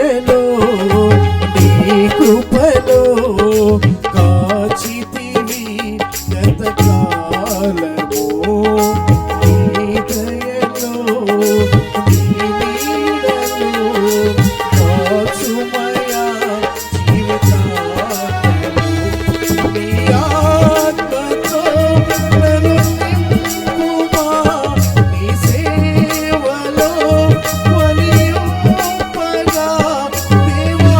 దయలో నీ కృపలో కాచితివి ఎంతకాలము నీ దయలో నీ నీడలో కాచుమయా జీవితాంతము నీ ఆత్మతో నన్ను నింపుమా నీ సేవలో కొనియుంపగా దేవా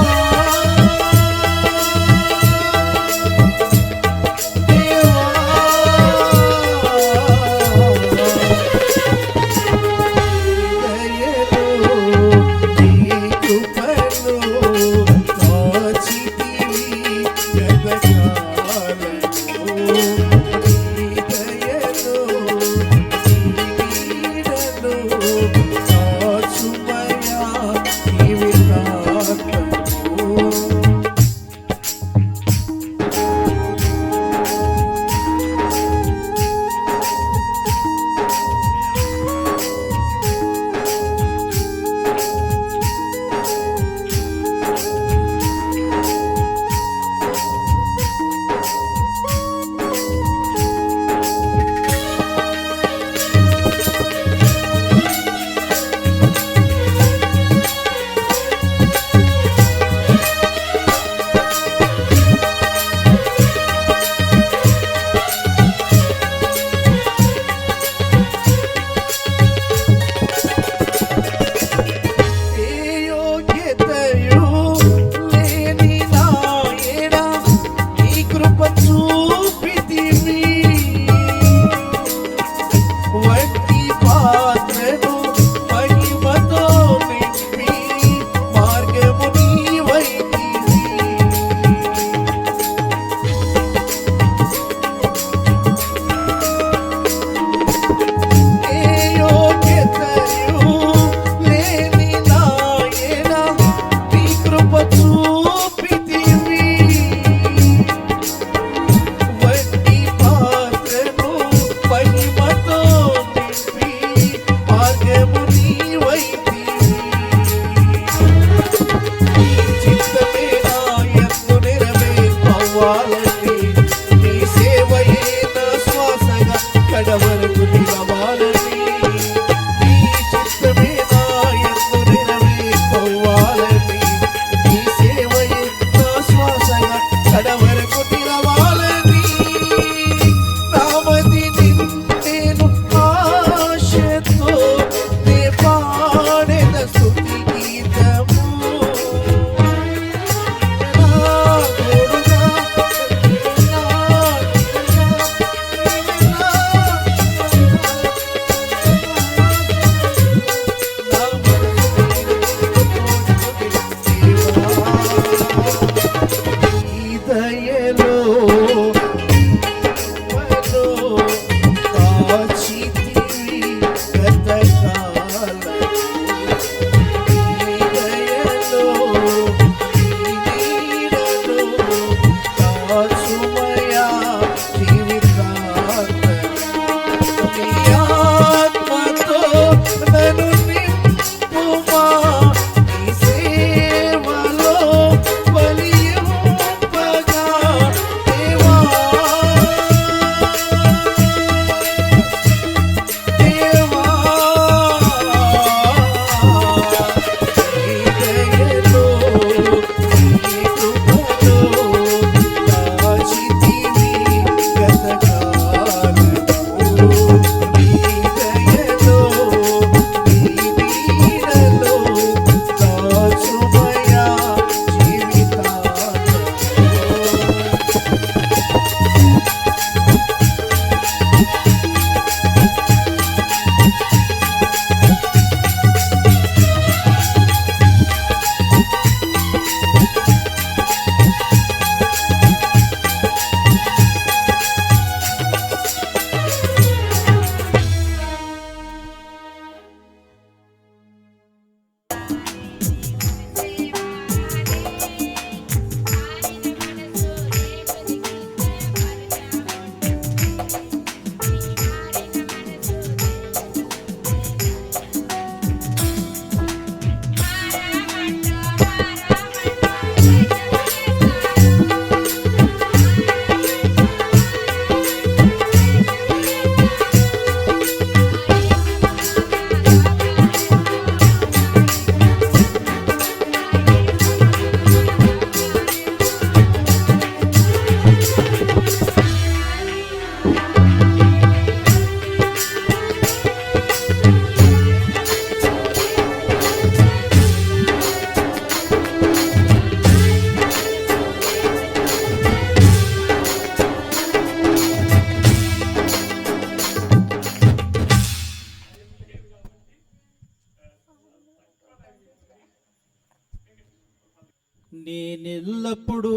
నేనెల్లప్పుడూ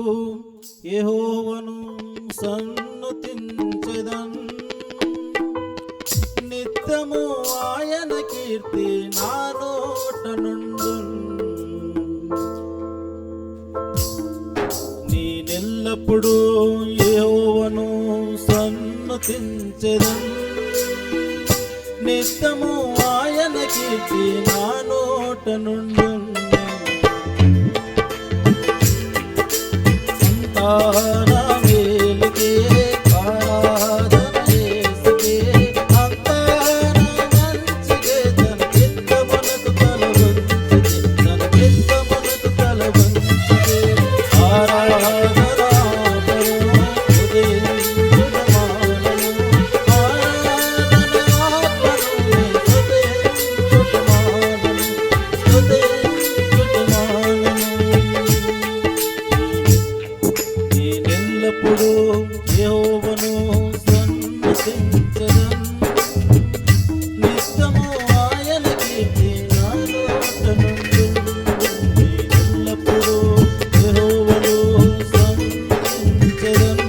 యెహోవాను సన్నుతించెదన్, నిత్యము ఆయన కీర్తి నా నోట నుండున్. నేనెల్లప్పుడూ యెహోవాను సన్నుతించెదన్, నిత్యము ఆయన కీర్తి నా నోట నుండున్. నా మేలుకే ఆరాధన యేసుకే, అంతా నా మంచికే, తన చిత్తమునకు తల వంచితే, తన చిత్తమునకు తల వంచితే. ఆరాధన ఆపను, స్తుతించుటమానను, ఆరాధన ఆపను, స్తుతించుటమానను, స్తుతించుటమానను. నేనెల్లప్పుడూ యెహోవాను సన్నుతించెదన్, నిత్యము ఆయన కీర్తి నా నోట నుండున్. నేనెల్లప్పుడూ యెహోవాను సన్నుతించెదన్,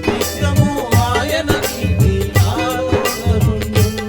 నిత్యము ఆయన కీర్తి నా నోట నుండున్.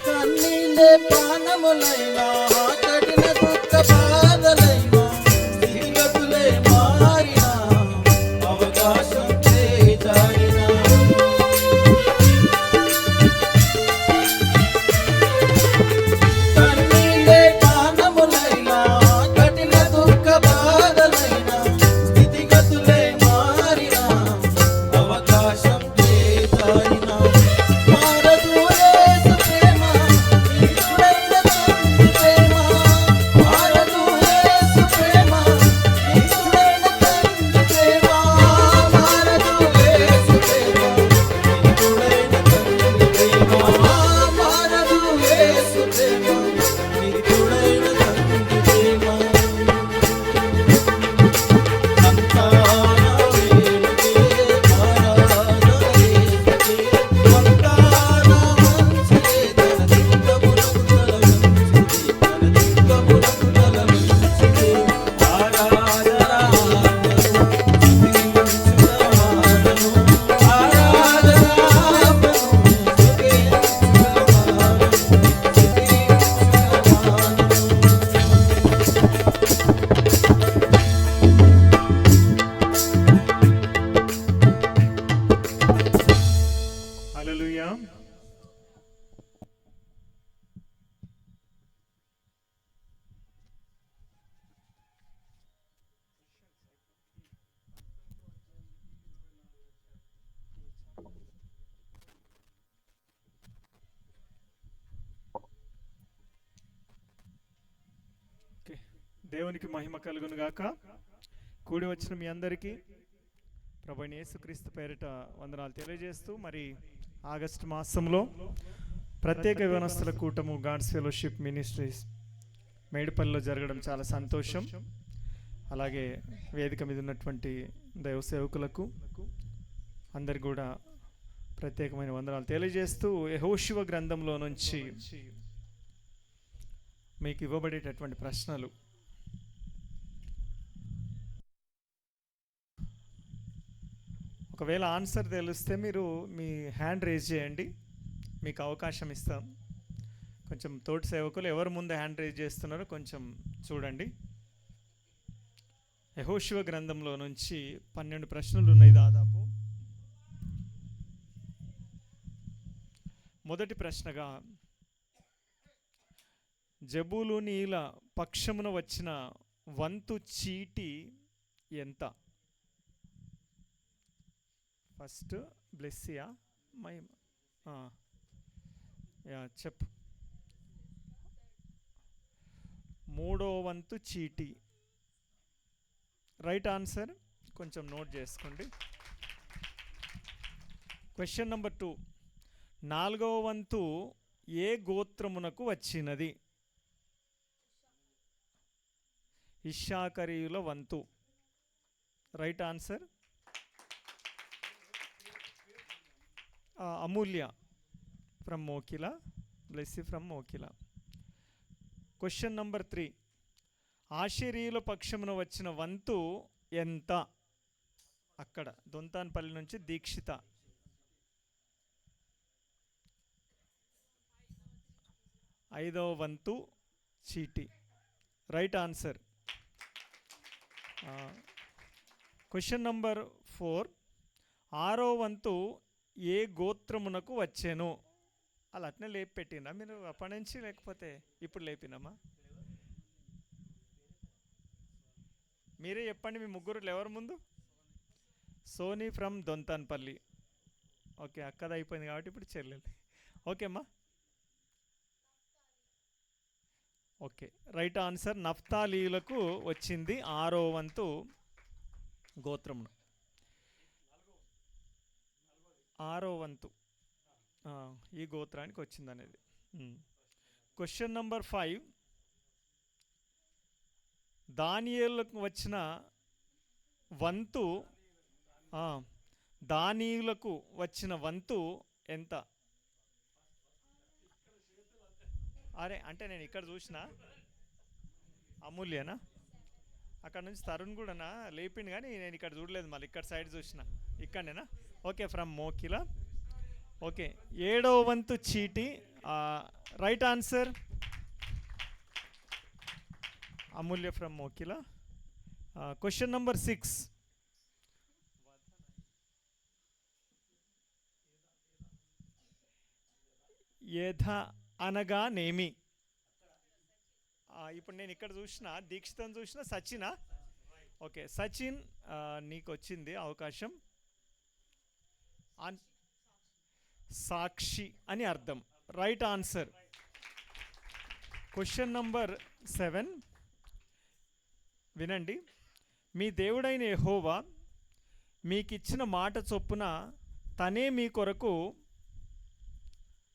కన్నీళ్ళే ప్రాణములైనా, కఠిన దుఃఖ బాధలైనా, స్థితిగతులే మారినా, అవకాశం చేజారినా. కన్నీళ్ళే ప్రాణములైనా, కఠిన దుఃఖ బాధలైనా, స్థితిగతులే మారినా, అవకాశం చేజారినా. మారదు యేసు ప్రేమ, నిత్యుడైన తండ్రి ప్రేమ. మారదు యేసు ప్రేమ, నిత్యుడైన తండ్రి ప్రేమ. మారదు యేసు ప్రేమ, నిత్యుడైన తండ్రి ప్రేమ. మారదు యేసు ప్రేమ, నిత్యుడైన తండ్రి ప్రేమ. అంతా నా మేలుకే ఆరాధన యేసుకే, అంతా నా మంచికే, తన చిత్తమునకు తల వంచితే, తన చిత్తమునకు తల వంచితే. ఆరాధన ఆపను, స్తుతించుటమానను, ఆరాధన ఆపను, స్తుతించుటమానను, స్తుతించుటమానను. హల్లెలూయా. ఓకే. దేవునికి మహిమ కలుగును గాక. కూడి వచ్చిన మీ అందరికీ ప్రభువైన యేసుక్రీస్తు పేరిట వందనాలు తెలియజేస్తూ, మరి ఆగస్టు మాసంలో ప్రత్యేక యవనస్తుల కూటము గాడ్స్ ఫెలోషిప్ మినిస్ట్రీస్ మేడిపల్లిలో జరగడం చాలా సంతోషం. అలాగే వేదిక మీద ఉన్నటువంటి దైవ సేవకులకు అందరికి కూడా ప్రత్యేకమైన వందనాలు తెలియజేస్తూ, యెహోషువ గ్రంథంలో నుంచి మీకు ఇవ్వబడేటటువంటి ప్రశ్నలు. ఒకవేళ ఆన్సర్ తెలిస్తే మీరు మీ హ్యాండ్ రేజ్ చేయండి, మీకు అవకాశం ఇస్తాం. కొంచెం తోటి సేవకులు ఎవరు ముందు హ్యాండ్ రేజ్ చేస్తున్నారో కొంచెం చూడండి. యెహోషువ గ్రంథంలో నుంచి 12 ప్రశ్నలు ఉన్నాయి దాదాపు. మొదటి ప్రశ్నగా, జబూలూనీయుల పక్షమున వచ్చిన వంతు చీటి ఎంత? ఫస్ట్ బ్లెస్సియా మహిమ యా చెప్పు. మూడో వంతు చీటీ రైట్ ఆన్సర్. కొంచెం నోట్ చేసుకోండి. Question number 2. నాలుగవ వంతు ఏ గోత్రమునకు వచ్చినది? ఇశ్శాఖరీయుల వంతు right answer. Amulya from Mokila, Blessy from Mokila. Question number 3. ఆషేరీయుల పక్షమున వచ్చిన వంతు ఎంత? అక్కడ దొంతాన్పల్లి నుంచి దీక్షిత. 5వ వంతు చీటీ రైట్ ఆన్సర్. Question number 4. 6వ వంతు ఏ గోత్రమునకు వచ్చాను? అలా అట్నే లేపి పెట్టినా మీరు అప్పటి నుంచి, లేకపోతే ఇప్పుడు లేపినామా? మీరే చెప్పండి. మీ ముగ్గురు ఎవరు ముందు? Sony from దొంతాన్పల్లి. ఓకే, అక్కది అయిపోయింది కాబట్టి ఇప్పుడు చెల్లెలు. ఓకే అమ్మా. Okay, right answer. నఫ్తాలీలకు వచ్చింది 6వ వంతు గోత్రమును. 6వ వంతు ఈ గోత్రానికి వచ్చింది అనేది. Question number 5. దానియేలులకు వచ్చిన వంతు, దానియులకు వచ్చిన వంతు ఎంత? అరే అంటే నేను ఇక్కడ చూసిన అమూల్యనా, అక్కడ నుంచి తరుణ్ కూడానా లేపిండు, కానీ నేను ఇక్కడ చూడలేదు. మళ్ళీ ఇక్కడ సైడ్ చూసిన. ఇక్కడనేనా? Okay, from Mokila. ఓకే, 7వ వంతు చీటీ right answer. Amulya from Mokila. Question number 6. యథ అనగానేమి? ఇప్పుడు నేను ఇక్కడ చూసిన దీక్షితను చూసిన సచినా. ఓకే సచిన్, నీకు వచ్చింది అవకాశం. సాక్షి అని అర్థం రైట్ ఆన్సర్. క్వశ్చన్ నంబర్ 7 వినండి. మీ దేవుడైన యెహోవా మీకిచ్చిన మాట చొప్పున తనే మీ కొరకు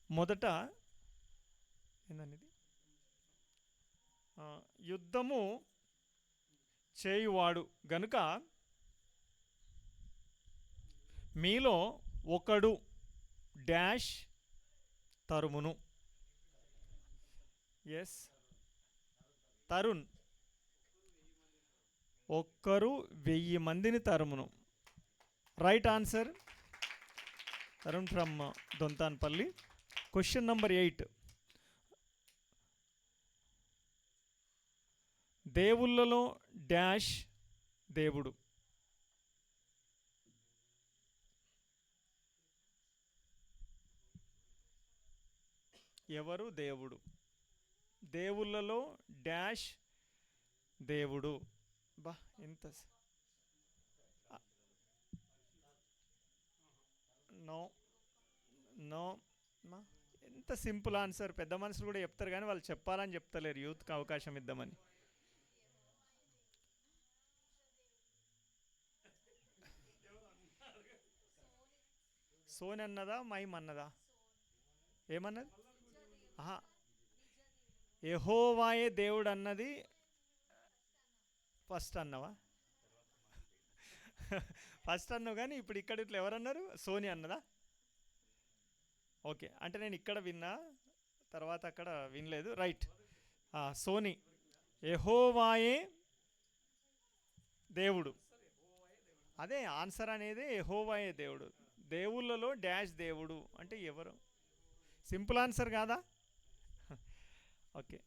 మొదట ఏందనేది యుద్ధము చేయువాడు గనుక మీలో ఒకడు డాష్ తరుమును. ఎస్ తరుణ్, ఒక్కరు 1000 మందిని తరుమును right answer. Tarun from Dontanpalli. Question number 8. దేవుళ్ళలో డాష్ దేవుడు? ఎవరు దేవుడు? దేవుళ్ళలో డాష్ దేవుడు? బా ఎంత నో నో మా ఎంత సింపుల్ ఆన్సర్. పెద్ద మనుషులు కూడా చెప్తారు కానీ వాళ్ళు చెప్పాలని చెప్తలేరు. యూత్కి అవకాశం ఇద్దామని. సోని అన్నదా మైమ్ అన్నదా? ఏమన్నది? యెహోవాయే దేవుడు అన్నది ఫస్ట్ అన్నవా? ఫస్ట్ అన్నావు కానీ ఇప్పుడు ఇక్కడ ఇట్లా ఎవరన్నారు? సోని అన్నదా? ఓకే, అంటే నేను ఇక్కడ విన్నా, తర్వాత అక్కడ వినలేదు. రైట్, సోని. యెహోవాయే దేవుడు, అదే ఆన్సర్ అనేది. యెహోవాయే దేవుడు. దేవుళ్ళలో డాష్ దేవుడు అంటే ఎవరు? సింపుల్ ఆన్సర్ కాదా? Okay,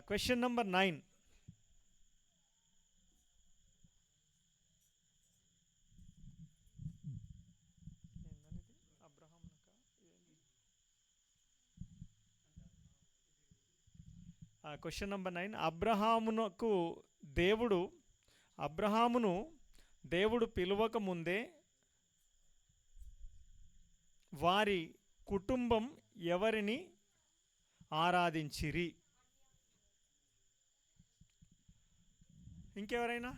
question number 9. Question number 9. అబ్రహామును దేవుడు పిలువక ముందే వారి కుటుంబం ఎవరిని ఆరాధించిరి? ఇంకెవరైనా?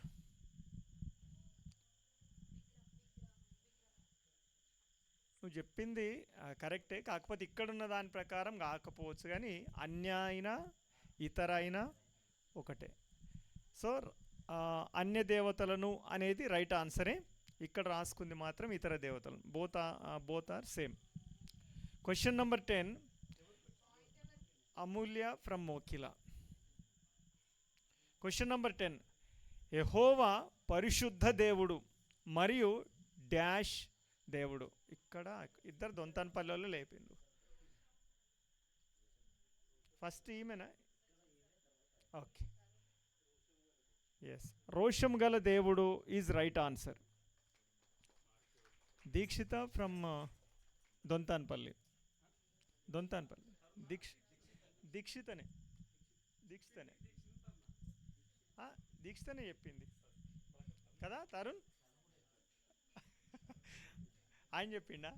నువ్వు చెప్పింది కరెక్టే, కాకపోతే ఇక్కడున్న దాని ప్రకారం కాకపోవచ్చు, కానీ అన్య అయినా ఇతర అయినా ఒకటే. సో అన్య దేవతలను అనేది రైట్ ఆన్సరే. ఇక్కడ రాసుకుంది మాత్రం ఇతర దేవతలను. Both are same. Question number 10, Amulya from Mokila. Question number 10, యెహోవా పరిశుద్ధ దేవుడు మరియు డాష్ దేవుడు. ఇక్కడ ఇద్దరు దొంతన్పల్లిలో లేపిండు. ఫస్ట్ ఈమెనా? ఓకే, ఎస్, రోషం గల దేవుడు is right answer. Deekshitha from Dontanpalli. దీక్షితనే చెప్పింది కదా తరుణ్. ఆయన చెప్పిండా?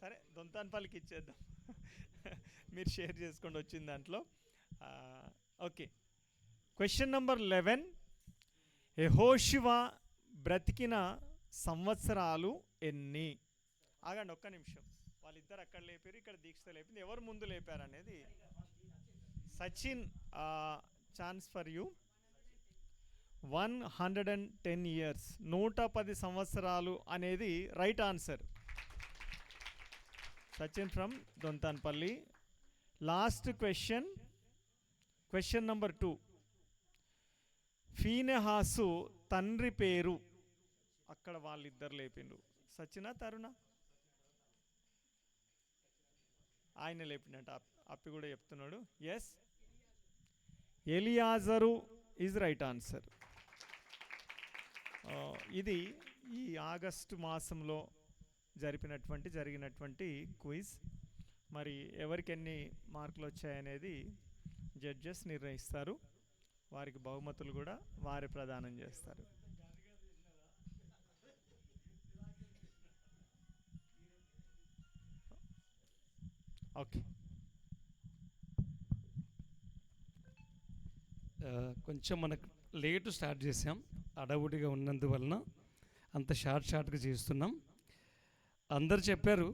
సరే, దొంతాన్పల్లికి ఇచ్చేద్దాం. మీరు షేర్ చేసుకోండి వచ్చిన దాంట్లో. ఓకే, క్వశ్చన్ నెంబర్ 11, యెహోషువ బ్రతికిన సంవత్సరాలు ఎన్ని? ఆగండి ఒక్క నిమిషం. వాళ్ళిద్దరు అక్కడ లేపారు, ఇక్కడ దీక్షిత లేపింది. ఎవరు ముందు లేపారు అనేది Sachin, chance for you. 110 years, 110 సంవత్సరాలు అనేది right answer. Sachin from Dontanpalli. Last question, question number 2, ఫీనెహాసు తండ్రి పేరు. అక్కడ వాళ్ళిద్దరు లేపిండు. సచినా తరుణ? ఆయన లేపినట్ట, అప్పి కూడా చెప్తున్నాడు. Yes, Eleazar is right answer. ఇది ఈ ఆగస్టు మాసంలో జరిగినటువంటి క్విజ్. మరి ఎవరికి ఎన్ని మార్కులు వచ్చాయనేది జడ్జెస్ నిర్ణయిస్తారు. వారికి బహుమతులు కూడా వారే ప్రదానం చేస్తారు. ఓకే, కొంచెం మనకు లేటు స్టార్ట్ చేసాం, అడవుడిగా ఉన్నందువలన అంత షార్ట్గా చేస్తున్నాం. అందరు చెప్పారు.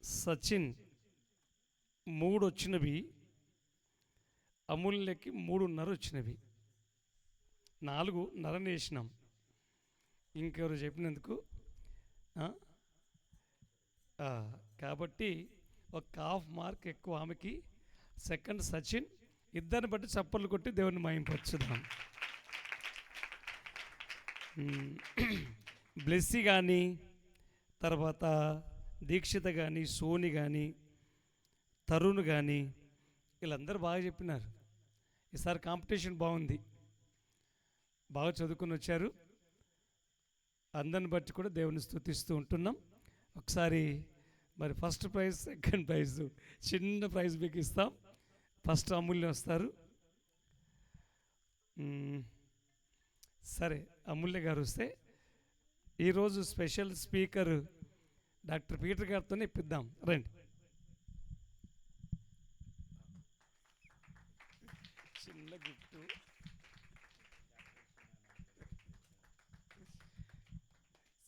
సచిన్ 3 వచ్చినవి, అమూల్యకి 3.5 వచ్చినవి, 4.5 వేసినాం. ఇంకెవరు చెప్పినందుకు కాబట్టి ఒక ½ మార్క్ ఎక్కువ ఆమెకి. సెకండ్ సచిన్. ఇద్దరిని బట్టి చప్పట్లు కొట్టి దేవుని మహింపరచుదాం. బ్లెస్సీ కానీ, తర్వాత దీక్షిత కానీ, సోని కానీ, తరుణ్ కానీ, వీళ్ళందరూ బాగా చెప్పినారు. ఈసారి కాంపిటీషన్ బాగుంది, బాగా చదువుకుని వచ్చారు. అందరిని బట్టి కూడా దేవుని స్తుతిస్తూ ఉంటున్నాం. ఒకసారి మరి ఫస్ట్ ప్రైజ్, సెకండ్ ప్రైజ్, చిన్న ప్రైజ్ మీకు ఇస్తాం. ఫస్ట్ అమూల్యం వస్తారు. సరే, అమూల్య గారు వస్తే ఈరోజు స్పెషల్ స్పీకర్ డాక్టర్ పీటర్ గారితోనే ఇప్పిద్దాం. రండి. చిన్న గిఫ్ట్.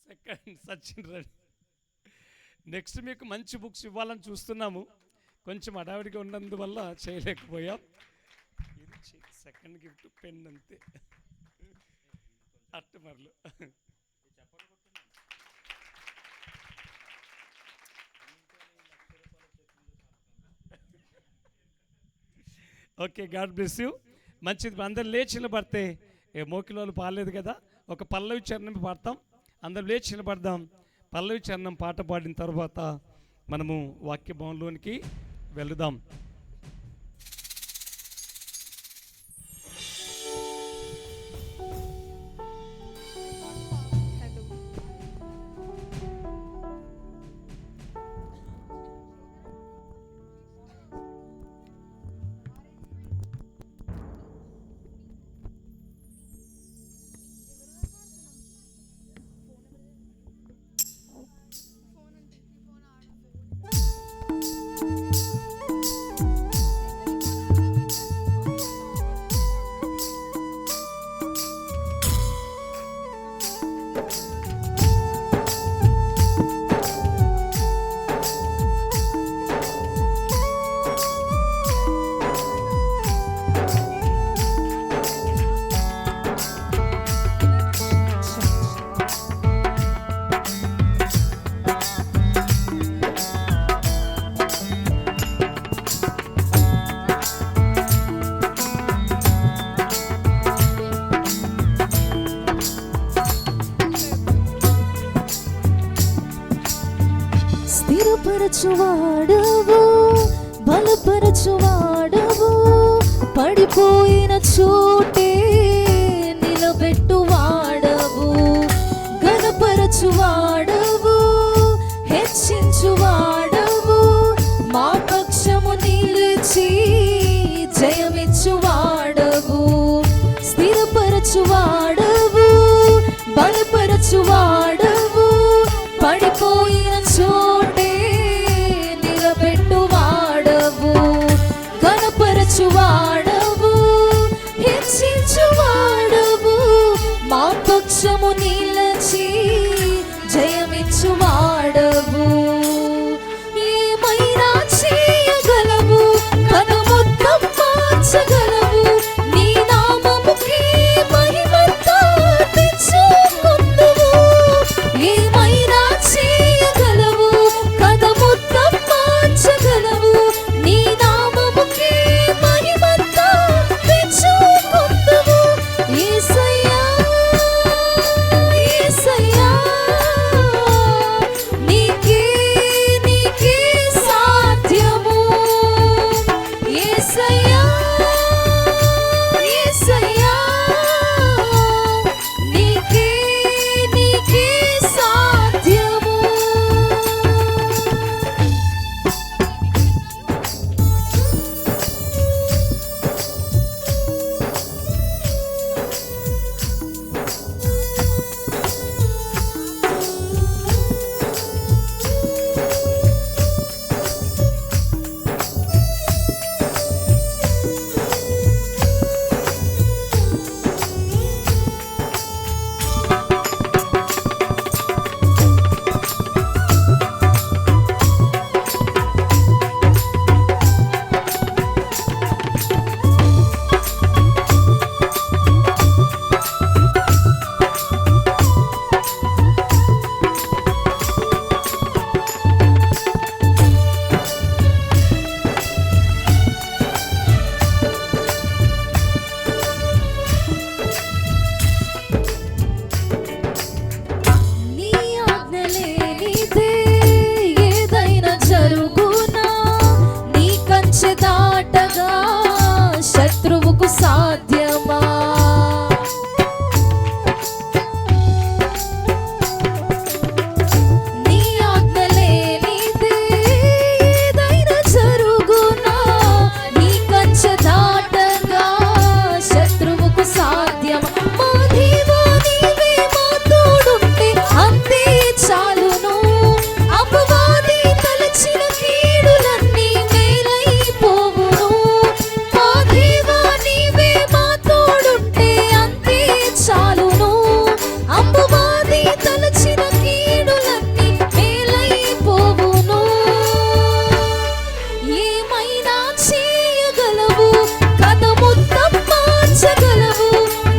సెకండ్ సచిన్ రండి. నెక్స్ట్ మీకు మంచి బుక్స్ ఇవ్వాలని చూస్తున్నాము, కొంచెం అడావిడిగా ఉన్నందువల్ల చేయలేకపోయాం. ఇది సెకండ్ గిఫ్ట్, పెన్ అంతే. అట్టమర్లు. Okay, God bless you. మంచిది. అందరు లేచి నిలబడితే, మోకిలోలు పాడలేదు కదా, ఒక పల్లవి చరణం పాడతాం. అందరు లేచి నిలబడదాం. పల్లవి చరణం పాట పాడిన తర్వాత మనము వాక్య భవనంలోనికి వెళుదాం. స్థిరపరచువాడవు, బలపరచువాడవు, పడిపోయిన చోటే నిలబెట్టువాడవు, ఘనపరచువాడవు, హెచ్చించువాడవు, మా పక్షము నిలిచి జయమిచ్చువాడవు. స్థిరపరచువాడవు, బలపరచువాడవు, పడిపోయిన చోటే నిలబెట్టువాడవు, ఘనపరచువాడవు, హెచ్చించువాడవు, మా పక్షము నిలచి జయమిచ్చువాడవు. ఏమైనా చేయగలవు, కనుమొత్తం మార్చగలవు, నీ నామముకే మహిమంతా తెచ్చుకొందువు. ఏమైనా చేయగలవు, కనుమొత్తం మార్చగలవు, నీ నామముకే మహిమంతా తెచ్చుకొందువు. యేసయ్యా, యేసయ్యా, నీకే నీకే సాధ్యము. యేసయ్యా, యేసయ్యా, నీకే నీకే సాధ్యము. నీ ఆజ్ఞ లేనిదే ఏదైనా జరుగునా, నీ కంచె దాటగా శత్రువుకు సాధ్యమా? నీ ఆజ్ఞ లేనిదే ఏదైనా జరుగునా, నీ కంచె దాటగా శత్రువుకు సాధ్యమా? మా దేవా, నీవే మా తోడుంటే అంతే చాలును, అపవాది తలచిన కీడులన్నీ మేలైపోవును. మా దేవా, నీవే మా తోడుంటే అంతే చాలును, అపవాది తలచిన కీడులన్నీ మేలైపోవును. ఏమైనా చేయగలవు, కథమొత్తం మార్చగలవు,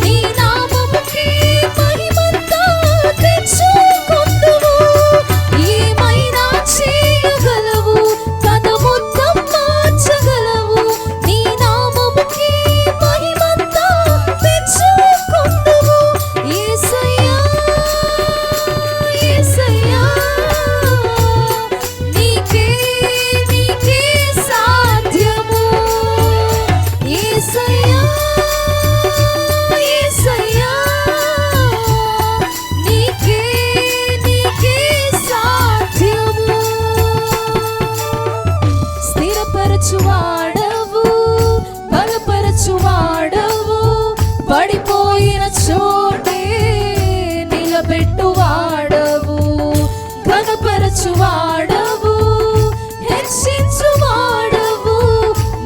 నీ నామముకే మహిమంతా తెచ్చుకొందువు. ఏమైనా చేయగలవు, కథమొత్తం మార్చగలవు, నీ నామముకే మహిమంతా తెచ్చుకొందువు. యేసయ్యా, యేసయ్యా, నీకే నీకే సాధ్యము. యేసయ్యా, యేసయ్యా, నీకే నీకే సాధ్యము. స్థిరపరచువాడవు, బలపరచువాడవు, పడిపోయిన చోటే నిలబెట్టువాడవు, ఘనపరచువాడవు, హెచ్చించువాడవు,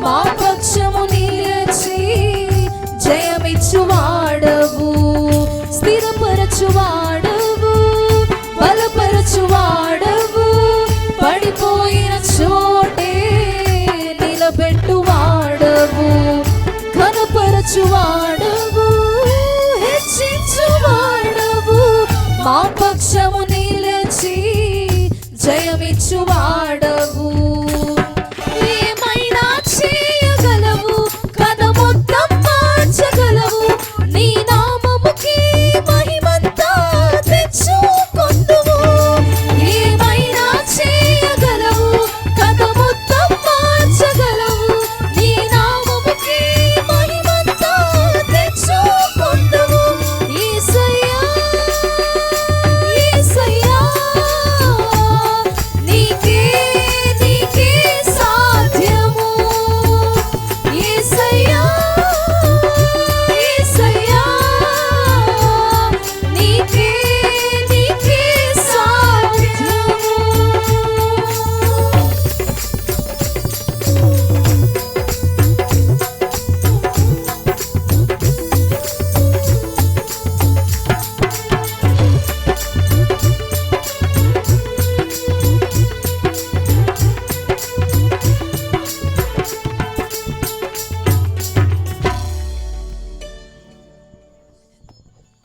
మా పక్షము నిలిచి జయమిచ్చువాడవు. స్థిరపరచువాడవు, హెచ్చించువాడవు హెచ్చించువాడవు మా పక్షము నిలిచి జయమిచ్చువాడవు ఏమైనా చేయగలవు కథ మొత్తం మార్చగలవు నీ నామముకి మహిమంతా తెచ్చుకొందువు ఏమైనా చేయగలవు కథ మొత్తం మార్చగలవు నీ నామముకి మహిమంతా తెచ్చుకొందువు యేసయ్యా యేసయ్యా నీకే నీకే సాధ్యము యేసయ్యా యేసయ్యా నీకే నీకే సాధ్యము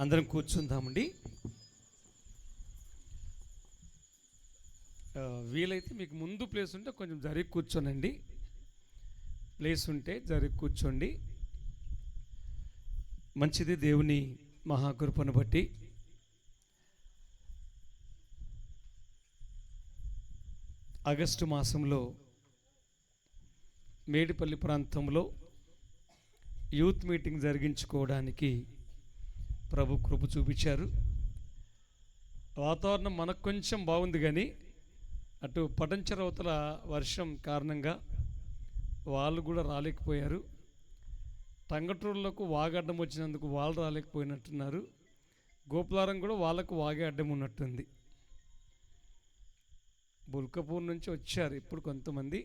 అందరం కూర్చుందామండి. వీలైతే మీకు ముందు ప్లేస్ ఉంటే కొంచెం జరిగి కూర్చోనండి. ప్లేస్ ఉంటే జరిగి కూర్చోండి. మంచిది. దేవుని మహాకృపను బట్టి ఆగస్టు మాసంలో మేడిపల్లి ప్రాంతంలో యూత్ మీటింగ్ జరిగించుకోవడానికి ప్రభు కృప చూపించారు. వాతావరణం మనకు కొంచెం బాగుంది, కానీ అటు పటంచెరవతల వర్షం కారణంగా వాళ్ళు కూడా రాలేకపోయారు. టంగటూరులకు వాగడ్డం వచ్చినందుకు వాళ్ళు రాలేకపోయినట్టున్నారు. గోపులారం కూడా వాళ్ళకు వాగే అడ్డం ఉన్నట్టుంది. బుల్కపూర్ నుంచి వచ్చారు ఇప్పుడు కొంతమంది.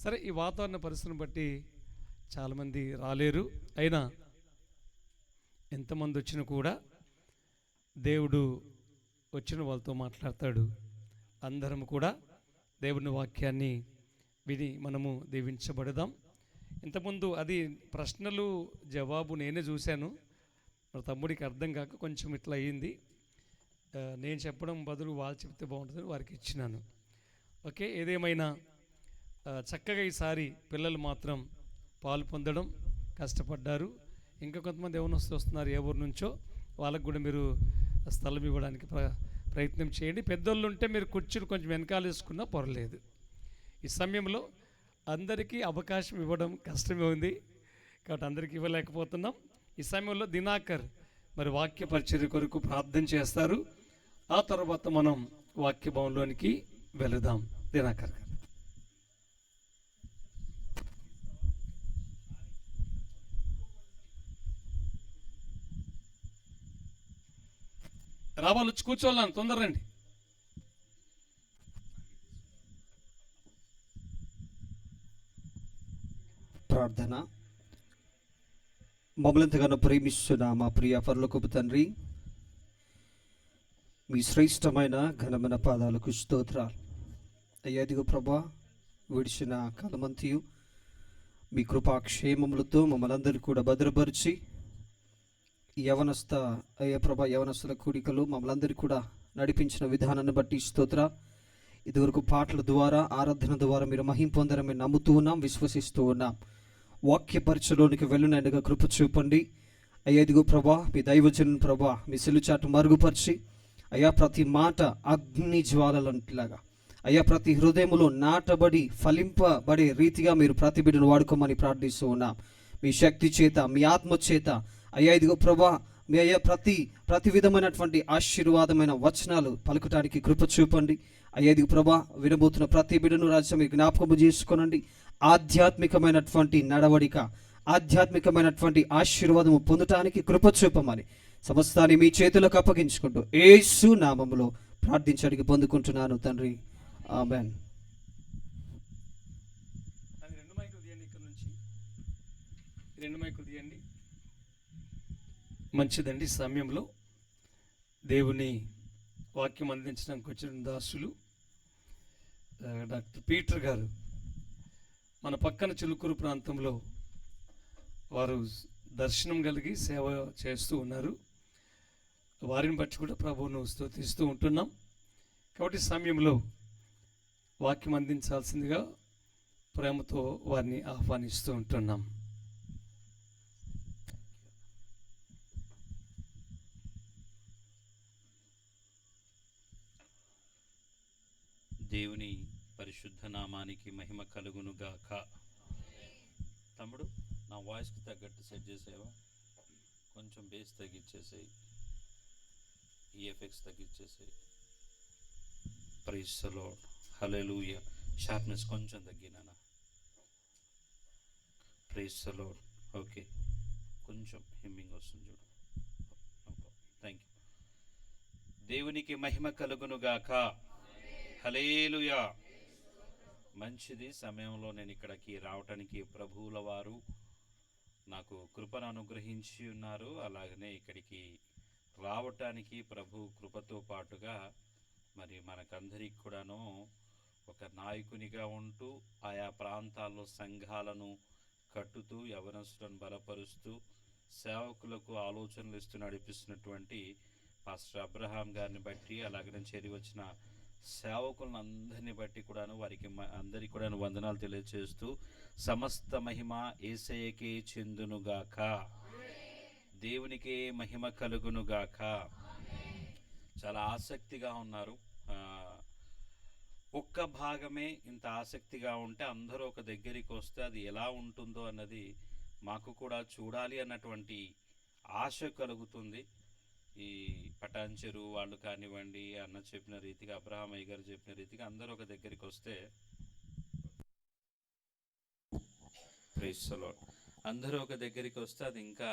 సరే, ఈ వాతావరణ పరిస్థితిని బట్టి చాలామంది రాలేరు. అయినా ఎంతమంది వచ్చినా కూడా దేవుడు వచ్చిన వాళ్ళతో మాట్లాడతాడు. అందరం కూడా దేవుని వాక్యాన్ని విని మనము దీవించబడదాం. ఇంతకుముందు అది ప్రశ్నలు జవాబు నేనే చూశాను. మా తమ్ముడికి అర్థం కాక కొంచెం ఇట్లా అయ్యింది. నేను చెప్పడం బదులు వాళ్ళు చెప్తే బాగుంటుందని వారికి ఇచ్చినాను. ఓకే, ఏదేమైనా చక్కగా ఈసారి పిల్లలు మాత్రం పాలు పొందడం కష్టపడ్డారు. ఇంకా కొంతమంది ఎవరినొస్తూ వస్తున్నారు ఏ ఊరు నుంచో, వాళ్ళకు కూడా మీరు స్థలం ఇవ్వడానికి ప్రయత్నం చేయండి. పెద్దోళ్ళు ఉంటే మీరు కుర్చీలు కొంచెం వెనకాల వేసుకున్నా పర్లేదు. ఈ సమయంలో అందరికీ అవకాశం ఇవ్వడం కష్టమే ఉంది కాబట్టి అందరికీ ఇవ్వలేకపోతున్నాం. ఈ సమయంలో దినాకర్ మరి వాక్య పరిచర్య కొరకు ప్రార్థన చేస్తారు. ఆ తర్వాత మనం వాక్య భవన్లోనికి వెళదాం. దినాకర్ గారు రావాలి, వచ్చి కూర్చోవాలని తొందర రండి. ప్రార్థన. మమ్మల్ని ఎంతగానో ప్రేమిస్తున్న మా ప్రియ పరలోకపు తండ్రి, మీ శ్రేష్టమైన ఘనమైన పాదాలకు స్తోత్రాలు. అయ్యా, ఇదిగో ప్రభా, విడిచిన కాలమంతియు మీ కృపాక్షేమములతో మమ్మల్ని అందరినీ కూడా భద్రపరిచి యవనస్తుల కూడికలు మమ్మల్ని అందరినీ కూడా నడిపించిన విధానాన్ని బట్టి స్తోత్ర. ఇదివరకు పాటల ద్వారా ఆరాధన ద్వారా మీరు మహిం పొందరని నమ్ముతూ ఉన్నాం, విశ్వసిస్తూ ఉన్నాం. వాక్య పరిచయలోనికి వెళ్ళినట్టుగా కృప చూపండి అయ్యా. ఇదిగో ప్రభా, మీ దైవజను ప్రభా, మీ సిలుచాటు మరుగుపరిచి అయ్యా ప్రతి మాట అగ్ని జ్వాలలంటిలాగా అయ్యా ప్రతి హృదయములో నాటబడి ఫలింపబడే రీతిగా మీరు ప్రతి బిడ్డను వాడుకోమని ప్రార్థిస్తూ ఉన్నాం. మీ శక్తి చేత, మీ ఆత్మ చేత అయ్యా ఇదిగో ప్రభా, మీ అయ్యా ప్రతి విధమైనటువంటి ఆశీర్వాదమైన వచనాలు పలుకటానికి కృప చూపండి అయ్యా. ఇదిగో ప్రభా, వినబోతున్న ప్రతి బిడ్డను రాజ్యం మీరు జ్ఞాపకము చేసుకోనండి. ఆధ్యాత్మికమైనటువంటి నడవడిక, ఆధ్యాత్మికమైనటువంటి ఆశీర్వాదము పొందటానికి కృప చూపమని సమస్తాన్ని మీ చేతులకు అప్పగించుకుంటూ యేసు నామములో ప్రార్థించడానికి పొందుకుంటున్నాను తండ్రి, ఆమేన్. రెండు మైకులు తీయండి. మంచిదండి. సమయంలో దేవుని వాక్యం అందించడానికి వచ్చిన దాసులు డాక్టర్ పీటర్ గారు మన పక్కన చిలుకూరు ప్రాంతంలో వారు దర్శనం కలిగి సేవ చేస్తూ ఉన్నారు. వారిని బట్టి కూడా ప్రభువును స్తుతిస్తూ ఉంటున్నాం. కాబట్టి సమయంలో వాక్యం అందించాల్సిందిగా ప్రేమతో వారిని ఆహ్వానిస్తూ ఉంటున్నాం. దేవుని పరిశుద్ధ నామానికి మహిమ కలుగును గాక. తమ్ముడు, నా వాయిస్కి తగ్గట్టు సెట్ చేసేవా? కొంచెం బేస్ తగ్గించేసేయి, ఈఎఫ్ఎక్స్ తగ్గించేసేయి. Praise the Lord, hallelujah. Sharpness కొంచెం తగ్గినానా? Praise the Lord. ఓకే, కొంచెం హిమ్మింగ్ వస్తుంది చూడు. Thank you. దేవునికి మహిమ కలుగును గాక. హల్లెలూయా. మంచిది, సమయంలో నేను ఇక్కడికి రావటానికి ప్రభువుల వారు నాకు కృపను అనుగ్రహించి ఉన్నారు. అలాగనే ఇక్కడికి రావటానికి ప్రభు కృపతో పాటుగా మరి మనకందరికి కూడాను ఒక నాయకునిగా ఉంటూ ఆయా ప్రాంతాల్లో సంఘాలను కట్టుతూ యవనస్తులను బలపరుస్తూ సేవకులకు ఆలోచనలు ఇస్తూ నడిపిస్తున్నటువంటి పాస్టర్ అబ్రహాం గారిని బట్టి, అలాగనే చేరి వచ్చిన సేవకులను అందరిని బట్టి కూడాను వారికి అందరికీ కూడాను వందనాలు తెలియజేస్తూ సమస్త మహిమ యేసయ్యకే చెందునుగాక. దేవునికే మహిమ కలుగునుగాక. చాలా ఆసక్తిగా ఉన్నారు. ఒక్క భాగమే ఇంత ఆసక్తిగా ఉంటే అందరూ ఒక దగ్గరికి వస్తే అది ఎలా ఉంటుందో అన్నది మాకు కూడా చూడాలి అన్నటువంటి ఆశ కలుగుతుంది. ఈ పటాన్చెరు వాళ్ళు కానివ్వండి, అన్న చెప్పిన రీతిగా, అబ్రహాం అయ్య గారు చెప్పిన రీతిగా అందరూ ఒక దగ్గరికి వస్తే, ప్రైజ్ ది లార్డ్, అందరూ ఒక దగ్గరికి వస్తే అది ఇంకా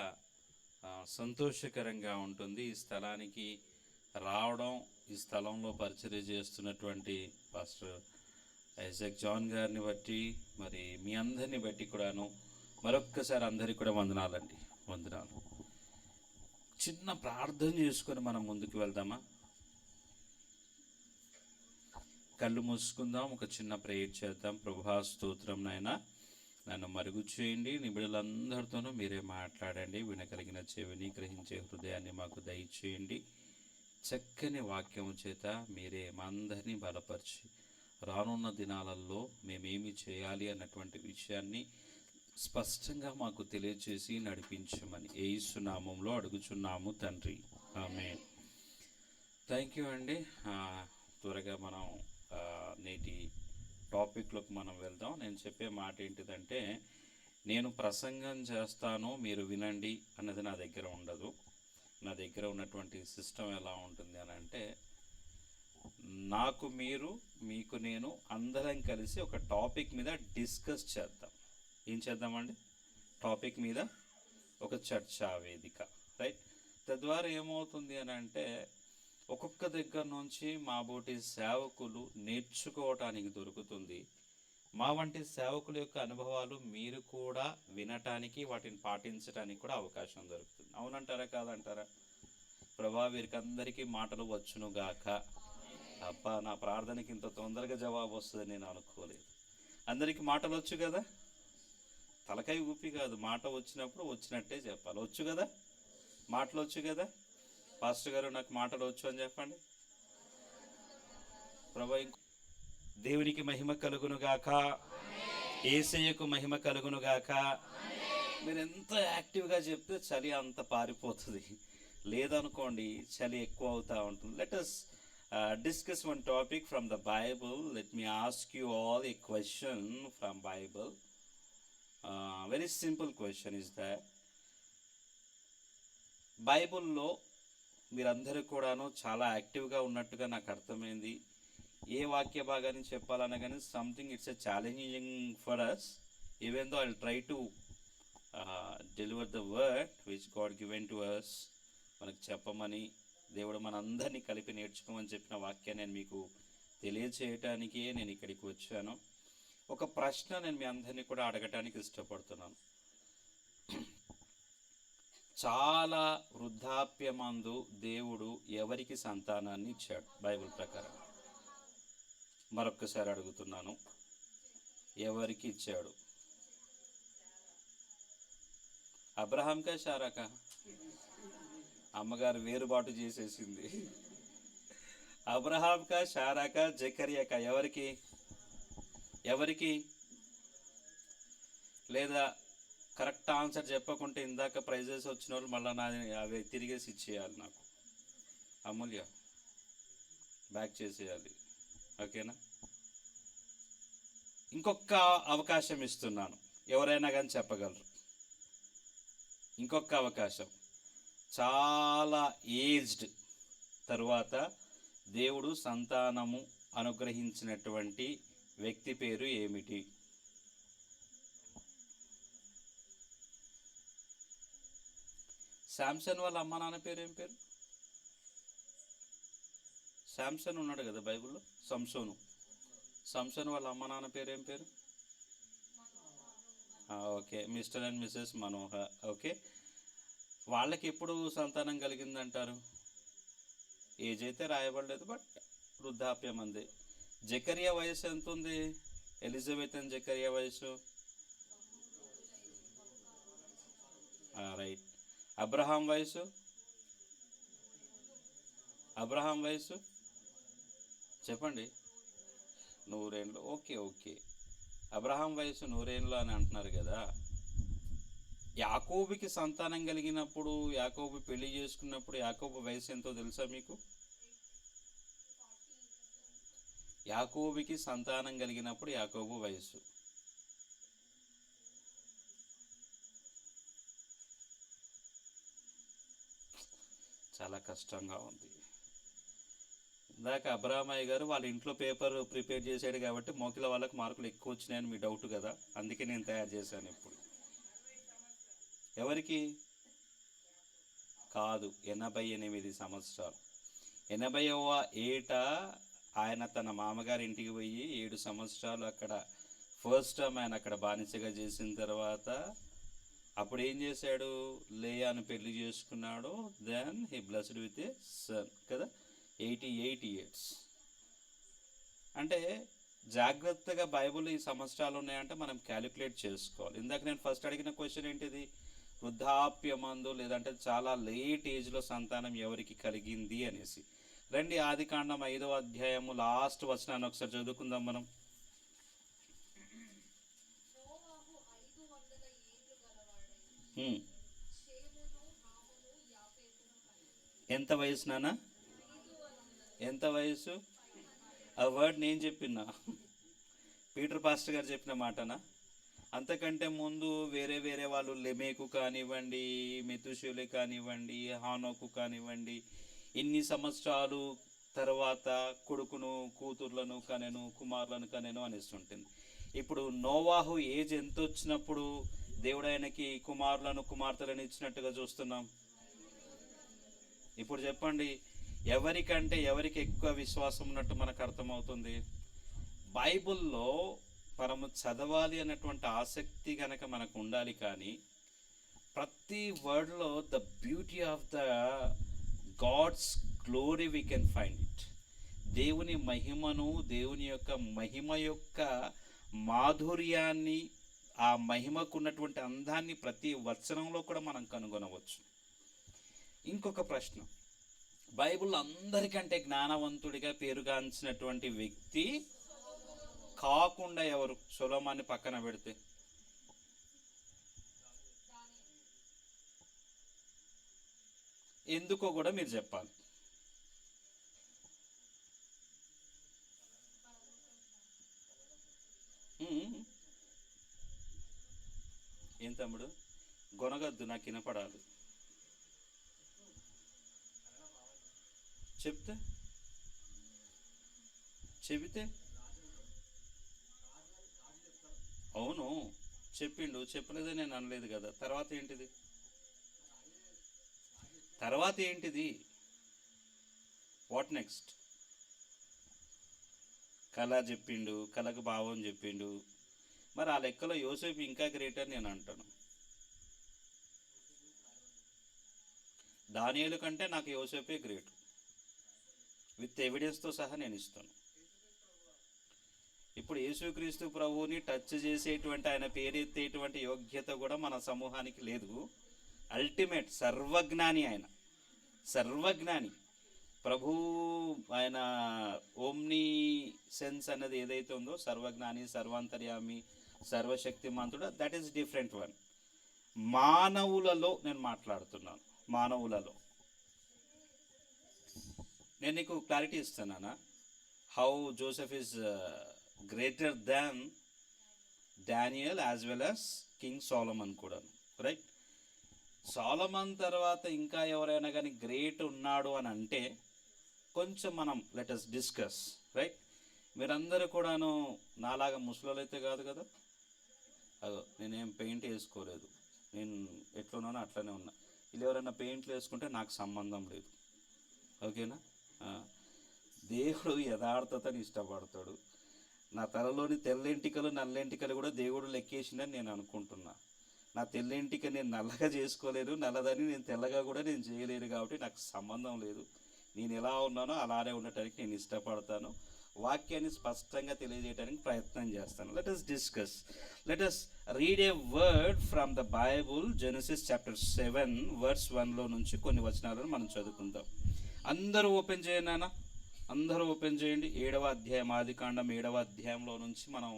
సంతోషకరంగా ఉంటుంది. ఈ స్థలానికి రావడం, ఈ స్థలంలో పరిచర్య చేస్తున్నటువంటి పాస్టర్ ఐజాక్ జాన్ గారిని బట్టి, మరి మీ అందరిని బట్టి కూడాను మరొక్కసారి అందరికీ కూడా వందనాలండి, వందనాలు. చిన్న ప్రార్థన చేసుకొని మనం ముందుకు వెళ్దామా? కళ్ళు మూసుకుందాం, ఒక చిన్న ప్రేయర్ చేద్దాం. ప్రభువా స్తోత్రం నాయనా, నన్ను మరుగు చేయండి, నిబిడలందరితోనూ మీరే మాట్లాడండి. వినగలిగిన చెవిని, గ్రహించే హృదయాన్ని మాకు దయచేయండి. చక్కని వాక్యము చేత మీరే మా అందరినీ బలపరిచి రానున్న దినాలలో మేమేమి చేయాలి అన్నటువంటి విషయాన్ని స్పష్టంగా మాకు తెలియజేసి నడిపించమని యేసు నామములో అడుగుచున్నాము తండ్రి, ఆమేన్. థ్యాంక్ యూ అండి. త్వరగా మనం నేటి టాపిక్లోకి మనం వెళ్దాం. నేను చెప్పే మాట ఏంటిదంటే, నేను ప్రసంగం చేస్తాను మీరు వినండి అన్నది నా దగ్గర ఉండదు. నా దగ్గర ఉన్నటువంటి సిస్టమ్ ఎలా ఉంటుంది అని అంటే, నాకు మీరు, మీకు నేను, అందరం కలిసి ఒక టాపిక్ మీద డిస్కస్ చేద్దాం. ఏం చేద్దామండి? టాపిక్ మీద ఒక చర్చా వేదిక, రైట్? తద్వారా ఏమవుతుంది అని అంటే, ఒక్కొక్క దగ్గర నుంచి మా బోటి సేవకులు నేర్చుకోవటానికి దొరుకుతుంది. మా వంటి సేవకుల యొక్క అనుభవాలు మీరు కూడా వినటానికి, వాటిని పాటించడానికి కూడా అవకాశం దొరుకుతుంది. అవునంటారా కాదంటారా? ప్రభా వీరికి అందరికీ మాటలు వచ్చునుగాక. అబ్బా, నా ప్రార్థనకి ఇంత తొందరగా జవాబు వస్తుందని నేను అనుకోలేదు. అందరికీ మాటలు వచ్చు కదా? తలకాయ ఊపి కాదు, మాట వచ్చినప్పుడు వచ్చినట్టే చెప్పాలి. వచ్చు కదా? మాటలు వచ్చు కదా? పాస్టర్ గారు నాకు మాటలు వచ్చు అని చెప్పండి. ప్రభా, దేవునికి మహిమ కలుగునుగాక, యేసయ్యకు మహిమ కలుగునుగాక. మీరు ఎంత యాక్టివ్గా చెప్తే చలి అంత పారిపోతుంది. లేదనుకోండి చలి ఎక్కువ అవుతూ ఉంటుంది. Let us discuss one topic from the Bible. Let me ask you all a question from Bible. Very simple question is that, బైబుల్లో మీరందరూ కూడాను చాలా యాక్టివ్గా ఉన్నట్టుగా నాకు అర్థమైంది. ఏ వాక్య భాగాన్ని చెప్పాలన్నా కానీ something it's a challenging for us, even though I will try to deliver the word which God given to us. మనకు చెప్పమని దేవుడు మనందరినీ కలిపి నేర్చుకోమని చెప్పిన వాక్యాన్ని నేను మీకు తెలియచేయటానికే నేను ఇక్కడికి వచ్చాను. ఒక ప్రశ్న నేను మీ అందరినీ కూడా అడగటానికి ఇష్టపడుతున్నాను. చాలా వృద్ధాప్యమందు దేవుడు ఎవరికి సంతానాన్ని ఇచ్చాడు బైబిల్ ప్రకారం? మరొక్కసారి అడుగుతున్నాను, ఎవరికి ఇచ్చాడు? అబ్రహాంకా శారాకా? అమ్మగారు వేరుబాటు చేసేసింది. అబ్రహాంకా శారాకా జకర్యాకా? ఎవరికి ఎవరికి? లేదా కరెక్ట్ ఆన్సర్ చెప్పకుంటే ఇందాక ప్రైజెస్ వచ్చిన వాళ్ళు మళ్ళీ అవి తిరిగేసి ఇచ్చేయాలి నాకు. అమూల్య బ్యాక్ చేసేయాలి, ఓకేనా? ఇంకొక అవకాశం ఇస్తున్నాను, ఎవరైనా కానీ చెప్పగలరు. ఇంకొక అవకాశం. చాలా ఏజ్డ్ తరువాత దేవుడు సంతానము అనుగ్రహించినటువంటి వ్యక్తి పేరు ఏమిటి? శాంసన్ వాళ్ళ అమ్మ నాన్న పేరు ఏం పేరు? శాంసన్ ఉన్నాడు కదా బైబిల్లో, సంసోను వాళ్ళ అమ్మ నాన్న పేరు ఏం పేరు? Okay, Mr and Mrs Manohar. Okay, వాళ్ళకి ఎప్పుడు సంతానం కలిగిందంటారు? ఏజ్ అయితే రాయబడలేదు, బట్ వృద్ధాప్యం అంది. జకరియా వయసు ఎంత ఉంది? ఎలిజబెత్ అండ్ జకరియా వయసు రైట్. అబ్రహాం వయసు? అబ్రహాం వయసు చెప్పండి. 100 ఏళ్ళు. ఓకే, అబ్రహాం వయసు 100 ఏళ్ళు అని అంటున్నారు కదా. యాకోబుకి సంతానం కలిగినప్పుడు, యాకోబు పెళ్లి చేసుకున్నప్పుడు యాకోబు వయసు ఎంతో తెలుసా మీకు? యాకోబుకి సంతానం కలిగినప్పుడు యాకోబు వయసు చాలా కష్టంగా ఉంది. ఇందాక అబ్రాహ్మయ్య గారు వాళ్ళ ఇంట్లో పేపర్ ప్రిపేర్ చేశాడు కాబట్టి మోకిల వాళ్ళకి మార్కులు ఎక్కువ వచ్చినాయని మీ డౌట్ కదా, అందుకే నేను తయారు చేశాను. ఇప్పుడు ఎవరికి కాదు, 88 సంవత్సరాలు. 80వ ఏట ఆయన తన మామగారి ఇంటికి పోయి 7 సంవత్సరాలు అక్కడ ఫస్ట్ టైం ఆయన అక్కడ బానిసగా చేసిన తర్వాత అప్పుడు ఏం చేశాడు? లేయాను పెళ్లి చేసుకున్నాడు. Then he blessed with a son కదా. 88 years. అంటే జాగ్రత్తగా బైబిల్ ఈ సంవత్సరాలు ఉన్నాయంటే మనం క్యాలిక్యులేట్ చేసుకోవాలి. ఇందాక నేను ఫస్ట్ అడిగిన క్వశ్చన్ ఏంటిది? వృద్ధాప్యమందు లేదంటే చాలా లేట్ ఏజ్లో సంతానం ఎవరికి కలిగింది అనేసి. రండి, ఆదికాండం 5వ అధ్యాయము లాస్ట్ వచనాన్ని ఒకసారి చదువుకుందాం మనం. ఎంత వయసు నాన్న? ఎంత వయసు? ఆ వర్డ్ నేను చెప్పినా, పీటర్ పాస్టర్ గారు చెప్పిన మాటనా? అంతకంటే ముందు వేరే వేరే వాళ్ళు లెమేకు కానివ్వండి, మెతుషేలే కానివ్వండి, హానోకు కానివ్వండి, ఇన్ని సంవత్సరాలు తర్వాత కొడుకును కూతుర్లను కనెను, కుమారులను కనెను అనేస్తుంటుంది. ఇప్పుడు నోవాహు ఏజ్ ఎంత వచ్చినప్పుడు దేవుడు ఆయనకి కుమారులను కుమార్తెలను ఇచ్చినట్టుగా చూస్తున్నాం? ఇప్పుడు చెప్పండి, ఎవరికంటే ఎవరికి ఎక్కువ విశ్వాసం ఉన్నట్టు మనకు అర్థమవుతుంది? బైబిల్లో మనము చదవాలి అన్నటువంటి ఆసక్తి కనుక మనకు ఉండాలి. కానీ ప్రతి వర్డ్లో the beauty of the God's glory we can find it. దేవుని మహిమను, దేవుని యొక్క మహిమ యొక్క మాధుర్యాన్ని, ఆ మహిమకు ఉన్నటువంటి అందాన్ని ప్రతి వచనంలో కూడా మనం కనుగొనవచ్చు. ఇంకొక ప్రశ్న, బైబిల్లో అందరికంటే జ్ఞానవంతుడిగా పేరుగాంచినటువంటి వ్యక్తి కాకుండా ఎవరు? సొలొమోన్ని పక్కన పెడితే ఎందుకో కూడా మీరు చెప్పాలి. ఏం తమ్ముడు గొనగద్దు, నాకు వినపడాలి. చెబితే అవును చెప్పిండు, చెప్పలేదే నేను అనలేదు కదా. తర్వాత ఏంటిది? What next? కళ చెప్పిండు, కళకు భావం చెప్పిండు. మరి ఆ లెక్కలో యోసేపు ఇంకా గ్రేటర్ నేను అంటాను. దానియేలు కంటే నాకు యోసేపే గ్రేట్, విత్ ఎవిడెన్స్తో సహా నేను ఇస్తాను. ఇప్పుడు యేసుక్రీస్తు ప్రభువుని టచ్ చేసేటువంటి, ఆయన పేరెత్తేటువంటి యోగ్యత కూడా మన సమూహానికి లేదు. అల్టిమేట్ సర్వజ్ఞాని, ఆయన సర్వజ్ఞాని ప్రభు. ఆయన ఓమ్ని సెన్స్ అన్నది ఏదైతే ఉందో, సర్వజ్ఞాని, సర్వాంతర్యామి, సర్వశక్తిమంతుడు, దట్ ఈస్ డిఫరెంట్ వన్. మానవులలో నేను మాట్లాడుతున్నాను, మానవులలో నేను నీకు క్లారిటీ ఇస్తున్నానా, how Joseph is greater than Daniel as well as king Solomon కూడా, రైట్? సోలమన్ తర్వాత ఇంకా ఎవరైనా కానీ గ్రేట్ ఉన్నాడు అని అంటే కొంచెం మనం లెట్ us డిస్కస్, రైట్? మీరందరూ కూడాను నాలాగా ముసలోళ్ళు అయితే కాదు కదా. అదో నేనేం పెయింట్ వేసుకోలేదు, నేను ఎట్లున్నానో అట్లనే ఉన్నా. ఇలా ఎవరైనా పెయింట్లు వేసుకుంటే నాకు సంబంధం లేదు, ఓకేనా? దేవుడు యథార్థతని ఇష్టపడతాడు. నా తలలోని తెల్లెంటికలు నల్లెంటికలు కూడా దేవుడు లెక్కేసిందని నేను అనుకుంటున్నా. నా తెల్లెంటిక నేను నల్లగా చేసుకోలేను, నల్లదని నేను తెల్లగా కూడా నేను చేయలేను, కాబట్టి నాకు సంబంధం లేదు. నేను ఎలా ఉన్నానో అలానే ఉండటానికి నేను ఇష్టపడతాను. వాక్యాన్ని స్పష్టంగా తెలియజేయడానికి ప్రయత్నం చేస్తాను. Let us discuss, let us read A word from the Bible. Genesis chapter 7 verse 1 నుంచి కొన్ని వచనాలను మనం చదువుకుందాం. అందరూ ఓపెన్ చేయండి నాన్న, అందరూ ఓపెన్ చేయండి. 7వ అధ్యాయం, ఆదికాండం 7వ అధ్యాయంలో నుంచి మనం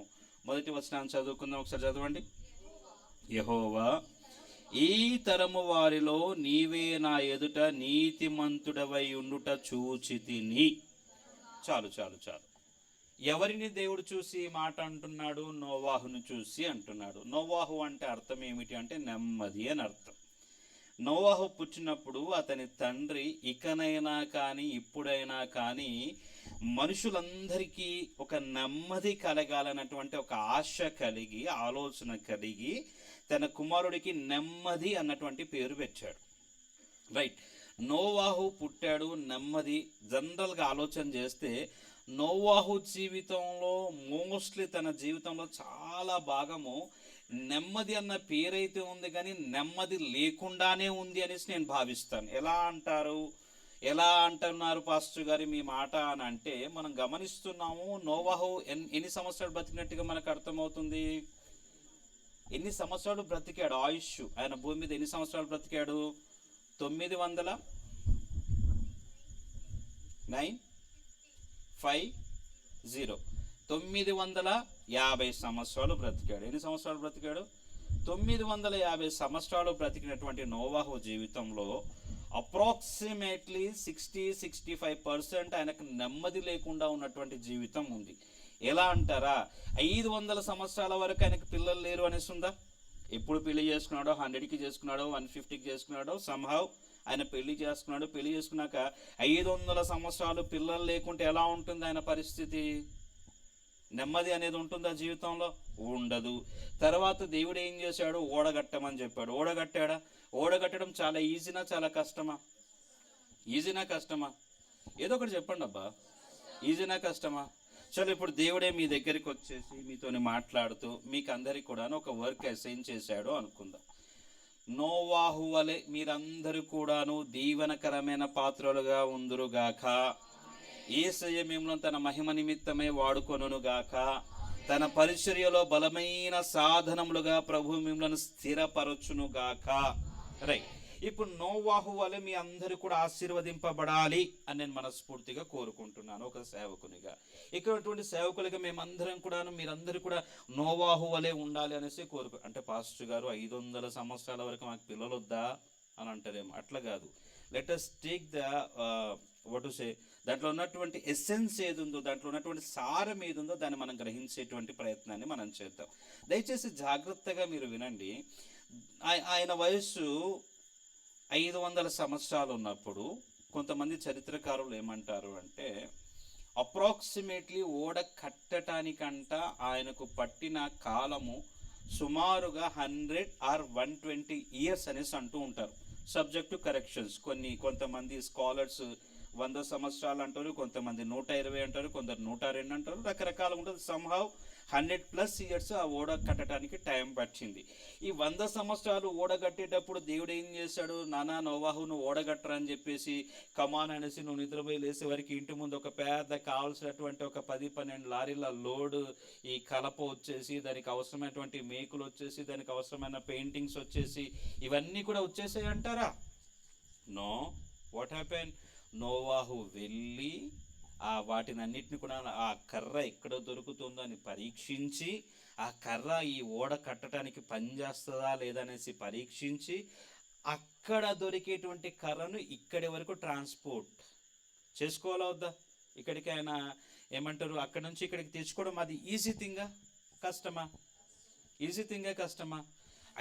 మొదటి వచనాన్ని చదువుకుందాం. ఒకసారి చదవండి. యెహోవా, ఈ తరము వారిలో నీవే నా ఎదుట నీతిమంతుడవై ఉండుట చూచితిని. చాలు చాలు చాలు. ఎవరిని దేవుడు చూసి మాట అంటున్నాడు? నోవాహును చూసి అంటున్నాడు. నోవాహు అంటే అర్థం ఏమిటి అంటే నెమ్మది అని అర్థం. నోవాహు పుట్టినప్పుడు అతని తండ్రి ఇకనైనా కానీ ఇప్పుడైనా కానీ మనుషులందరికీ ఒక నెమ్మది కలగాలన్నటువంటి ఒక ఆశ కలిగి, ఆలోచన కలిగి తన కుమారుడికి నెమ్మది అన్నటువంటి పేరు పెట్టాడు, రైట్? నోవాహు పుట్టాడు, నెమ్మది. జనరల్గా ఆలోచన చేస్తే నోవాహు జీవితంలో మోస్ట్లీ తన జీవితంలో చాలా భాగము నెమ్మది అన్న పేరైతే ఉంది కానీ నెమ్మది లేకుండానే ఉంది అనేసి నేను భావిస్తాను. ఎలా అంటున్నారు పాస్టర్ గారి మీ మాట అని అంటే, మనం గమనిస్తున్నాము నోవాహు ఎన్ని సంవత్సరాలు బ్రతికినట్టుగా మనకు అర్థమవుతుంది. ఎన్ని సంవత్సరాలు బ్రతికాడు? ఆయుష్ ఆయన భూమి మీద ఎన్ని సంవత్సరాలు బ్రతికాడు? 950 950 సంవత్సరాలు బ్రతికాడు. ఎన్ని సంవత్సరాలు బ్రతికాడు? 950 సంవత్సరాలు బ్రతికినటువంటి నోవాహు జీవితంలో అప్రాక్సిమేట్లీ 60-65% ఆయనకు నెమ్మది లేకుండా ఉన్నటువంటి జీవితం ఉంది. ఎలా అంటారా? 500 సంవత్సరాల వరకు ఆయనకు పిల్లలు లేరు అనేసి ఉందా? ఎప్పుడు పెళ్లి చేసుకున్నాడో, 100కి చేసుకున్నాడో, 150కి చేసుకున్నాడో, సంహౌ ఆయన పెళ్లి చేసుకున్నాక 500 సంవత్సరాలు పిల్లలు లేకుంటే ఎలా ఉంటుంది ఆయన పరిస్థితి? నెమ్మది అనేది ఉంటుందా జీవితంలో? ఉండదు. తర్వాత దేవుడు ఏం చేశాడు? ఓడగట్టమని చెప్పాడు. ఓడగట్టాడా? ఓడగట్టడం చాలా ఈజీనా చాలా కష్టమా? ఈజీనా కష్టమా? ఏదో ఒకటి చెప్పండి అబ్బా. ఈజీనా కష్టమా? చలో ఇప్పుడు దేవుడే మీ దగ్గరికి వచ్చేసి మీతోని మాట్లాడుతూ మీకు అందరికి కూడా ఒక వర్క్ అసైన్ చేశాడు అనుకుందాం. నోవాహు వలె మీరందరూ కూడాను దీవెనకరమైన పాత్రలుగా ఉందురుగాక. యేసయ్య మిమ్మల్ని తన మహిమ నిమిత్తమే వాడుకొనుగాక. తన పరిచర్యలో బలమైన సాధనములుగా ప్రభు మిమ్మల్ని స్థిరపరచునుగాక. రైట్. ఇప్పుడు నోవాహు వలె మీ అందరూ కూడా ఆశీర్వదింపబడాలి అని నేను మనస్ఫూర్తిగా కోరుకుంటున్నాను ఒక సేవకునిగా. ఇక్కడ సేవకులుగా మేమందరం కూడాను మీరందరూ కూడా నోవాహు వలె ఉండాలి అనేసి అంటే పాస్టర్ గారు 500 సంవత్సరాల వరకు మాకు పిల్లలు వద్దా అని అంటారేమో. అట్లా కాదు. లెట్ us టేక్ ద దాంట్లో ఉన్నటువంటి ఎసెన్స్ ఏది ఉందో, దాంట్లో ఉన్నటువంటి సారం ఏది ఉందో దాన్ని మనం గ్రహించేటువంటి ప్రయత్నాన్ని మనం చేద్దాం. దయచేసి జాగ్రత్తగా మీరు వినండి. ఆయన వయస్సు 500 సంవత్సరాలు ఉన్నప్పుడు కొంతమంది చరిత్రకారులు ఏమంటారు అంటే అప్రాక్సిమేట్లీ ఓడ కట్టడానికంట ఆయనకు పట్టిన కాలము సుమారుగా 100 or 120 years అనేసి అంటూ ఉంటారు. Subject to corrections. కొంతమంది స్కాలర్స్ 100 సంవత్సరాలు అంటారు, కొంతమంది 120 అంటారు, కొందరు 102 అంటారు, రకరకాలు ఉంటుంది. సంహావ్ 100+ ఇయర్స్ ఆ ఓడ కట్టడానికి టైం పట్టింది. ఈ 100 సంవత్సరాలు ఓడ కట్టేటప్పుడు దేవుడు ఏం చేశాడు, నానా నోవాహు నువ్వు ఓడగట్టరా అని చెప్పేసి కమాన్ అనేసి నువ్వు నిద్రపోయి లేసే వరకు ఇంటి ముందు ఒక పెద్ద కావాల్సినటువంటి ఒక 10-12 లారీల లోడ్ ఈ కలప వచ్చేసి, దానికి అవసరమైనటువంటి మేకులు వచ్చేసి, దానికి అవసరమైన పెయింటింగ్స్ వచ్చేసి, ఇవన్నీ కూడా వచ్చేసాయి అంటారా? నో. What happen? నోవాహు వెళ్ళి వాటిని అన్నిటిని కూడా ఆ కర్ర ఎక్కడ దొరుకుతుందో అని పరీక్షించి, ఆ కర్ర ఈ ఓడ కట్టడానికి పనిచేస్తుందా లేదనేసి పరీక్షించి, అక్కడ దొరికేటువంటి కర్రను ఇక్కడి వరకు ట్రాన్స్పోర్ట్ చేసుకోవాలా వద్దా? ఇక్కడికి ఆయన ఏమంటారు, అక్కడ నుంచి ఇక్కడికి తెచ్చుకోవడం అది ఈజీ థింగా కష్టమా? ఈజీ థింగా కష్టమా?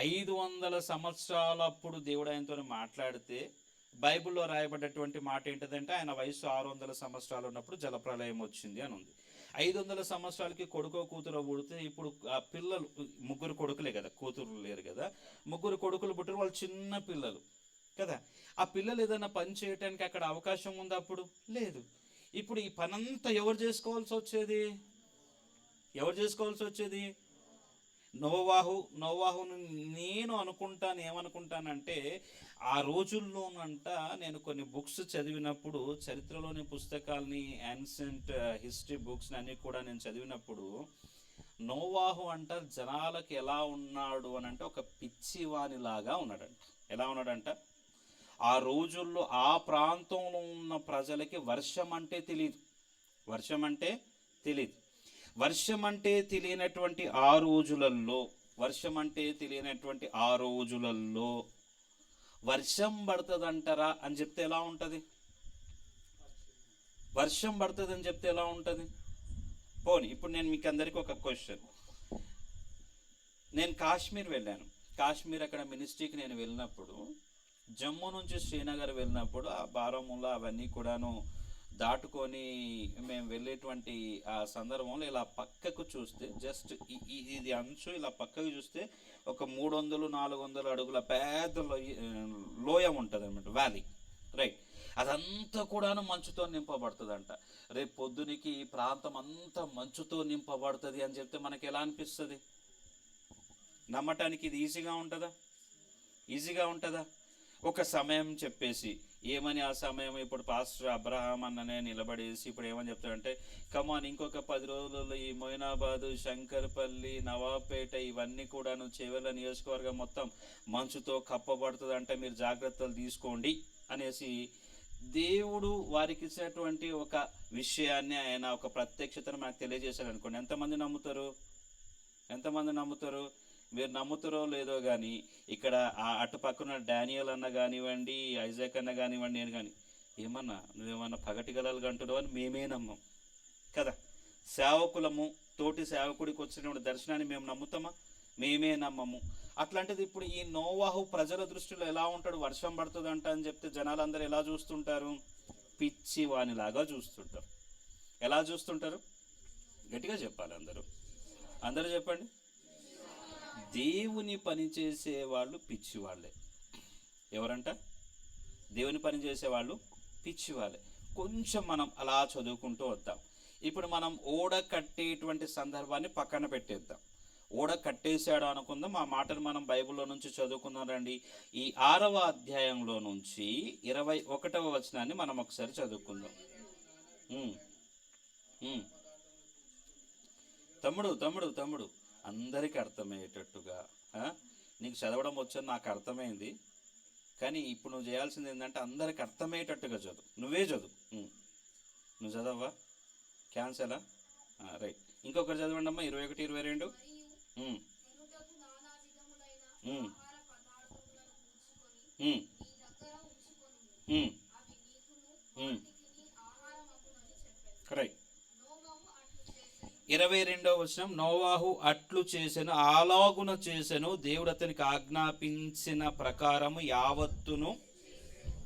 500 సంవత్సరాలప్పుడు దేవుడు ఆయనతో మాట్లాడితే బైబిల్లో రాయబడ్డటువంటి మాట ఏంటంటే ఆయన వయసు 600 సంవత్సరాలు ఉన్నప్పుడు జలప్రలయం వచ్చింది అని ఉంది. 500 సంవత్సరాలకి కొడుకో కూతురో పుడితే ఇప్పుడు ఆ పిల్లలు 3 కొడుకులే కదా, కూతురు లేరు కదా, 3 కొడుకులు పుట్టిన వాళ్ళు చిన్న పిల్లలు కదా. ఆ పిల్లలు ఏదైనా పని చేయడానికి అక్కడ అవకాశం ఉందా? అప్పుడు లేదు. ఇప్పుడు ఈ పనంతా ఎవరు చేసుకోవాల్సి వచ్చేది? ఎవరు చేసుకోవాల్సి వచ్చేది? నోవాహును నేను అనుకుంటాను, ఏమనుకుంటానంటే ఆ రోజుల్లోనంట నేను కొన్ని బుక్స్ చదివినప్పుడు, చరిత్రలోని పుస్తకాలని, యాన్సెంట్ హిస్టరీ బుక్స్ అన్నీ కూడా నేను చదివినప్పుడు, నోవాహు అంట జనాలకి ఎలా ఉన్నాడు అని అంటే ఒక పిచ్చివానిలాగా ఉన్నాడంట. ఎలా ఉన్నాడంట? ఆ రోజుల్లో ఆ ప్రాంతంలో ఉన్న ప్రజలకి వర్షం అంటే తెలియదు. వర్షం అంటే తెలియదు. వర్షం అంటే తెలియనటువంటి ఆ రోజులలో, వర్షం అంటే తెలియనటువంటి ఆ రోజులలో వర్షం పడుతుందంటారా అని చెప్తే ఎలా ఉంటుంది? వర్షం పడుతుంది అని చెప్తే ఎలా ఉంటుంది? పోనీ ఇప్పుడు నేను మీకు అందరికీ ఒక క్వశ్చన్. నేను కాశ్మీర్ వెళ్ళాను. కాశ్మీర్ అక్కడ మినిస్ట్రీకి నేను వెళ్ళినప్పుడు, జమ్మూ నుంచి శ్రీనగర్ వెళ్ళినప్పుడు ఆ బారాముల్లా అవన్నీ కూడాను దాటుకొని మేము వెళ్ళేటువంటి ఆ సందర్భంలో ఇలా పక్కకు చూస్తే, జస్ట్ ఇది అంచు ఇలా పక్కకు చూస్తే ఒక 300-400 అడుగుల పెద్ద లోయ ఉంటుంది అన్నమాట, వ్యాలీ, రైట్. అదంతా కూడాను మంచుతో నింపబడుతుందంట. రేపు పొద్దునికి ఈ ప్రాంతం అంతా మంచుతో నింపబడుతుంది అని చెప్తే మనకి ఎలా అనిపిస్తుంది? నమ్మటానికి ఇది ఈజీగా ఉంటుందా? ఈజీగా ఉంటుందా? ఒక సమయం చెప్పేసి ఏమని, ఆ సమయం ఇప్పుడు పాస్టర్ అబ్రహాం అన్ననే నిలబడేసి ఇప్పుడు ఏమని చెప్తాడంటే, కమాన్ ఇంకొక 10 రోజులలో ఈ మొయినాబాదు, శంకర్పల్లి, నవాబ్పేట ఇవన్నీ కూడాను చేవెళ్ళ నియోజకవర్గం మొత్తం మంచుతో కప్పబడుతుంది అంటే మీరు జాగ్రత్తలు తీసుకోండి అనేసి దేవుడు వారికి ఇచ్చినటువంటి ఒక విషయాన్ని, ఆయన ఒక ప్రత్యక్షతను మనకు తెలియజేశాడు అనుకోండి. ఎంతమంది నమ్ముతారు? ఎంతమంది నమ్ముతారు? మీరు నమ్ముతారో లేదో కానీ ఇక్కడ అటు పక్కన డానియల్ అన్న కానివ్వండి, ఐజాక్ అన్న కానివ్వండి, నేను కానీ ఏమన్నా నువ్వేమన్నా పగటిగలలు అంటున్నావు అని మేమే నమ్మం కదా. సేవకులము, తోటి సేవకుడికి వచ్చినటువంటి దర్శనాన్ని మేము నమ్ముతామా? మేమే నమ్మము. అట్లాంటిది ఇప్పుడు ఈ నోవాహు ప్రజల దృష్టిలో ఎలా ఉంటాడు? వర్షం పడుతుందంట అని చెప్తే జనాలందరూ ఎలా చూస్తుంటారు? పిచ్చి వానిలాగా చూస్తుంటారు. ఎలా చూస్తుంటారు? గట్టిగా చెప్పాలి అందరూ. అందరూ చెప్పండి. దేవుని పని చేసేవాళ్ళు పిచ్చివాళ్ళే. ఎవరంట? దేవుని పని చేసేవాళ్ళు పిచ్చివాళ్ళే. కొంచెం మనం అలా చదువుకుంటూ వద్దాం. ఇప్పుడు మనం ఓడ కట్టేటువంటి సందర్భాన్ని పక్కన పెట్టేద్దాం. ఓడ కట్టేశాడు అనుకుందాం. ఆ మాటను మనం బైబిల్లో నుంచి చదువుకుందాం రండి. ఈ 6వ అధ్యాయంలో నుంచి 21వ వచనాన్ని మనం ఒకసారి చదువుకుందాం. తమ్ముడు అందరికీ అర్థమయ్యేటట్టుగా, నీకు చదవడం వచ్చని నాకు అర్థమైంది, కానీ ఇప్పుడు నువ్వు చేయాల్సింది ఏంటంటే అందరికి అర్థమయ్యేటట్టుగా చదువు. నువ్వే చదువు. నువ్వు చదవవా? క్యాన్సలా? రైట్. ఇంకొకరు చదవండి అమ్మా. 21-22. రైట్. 22వ వచనం, నోవాహు అట్లు చేసెను, అలాగున చేసెను, దేవుడు అతనికి ఆజ్ఞాపించిన ప్రకారము యావత్తును.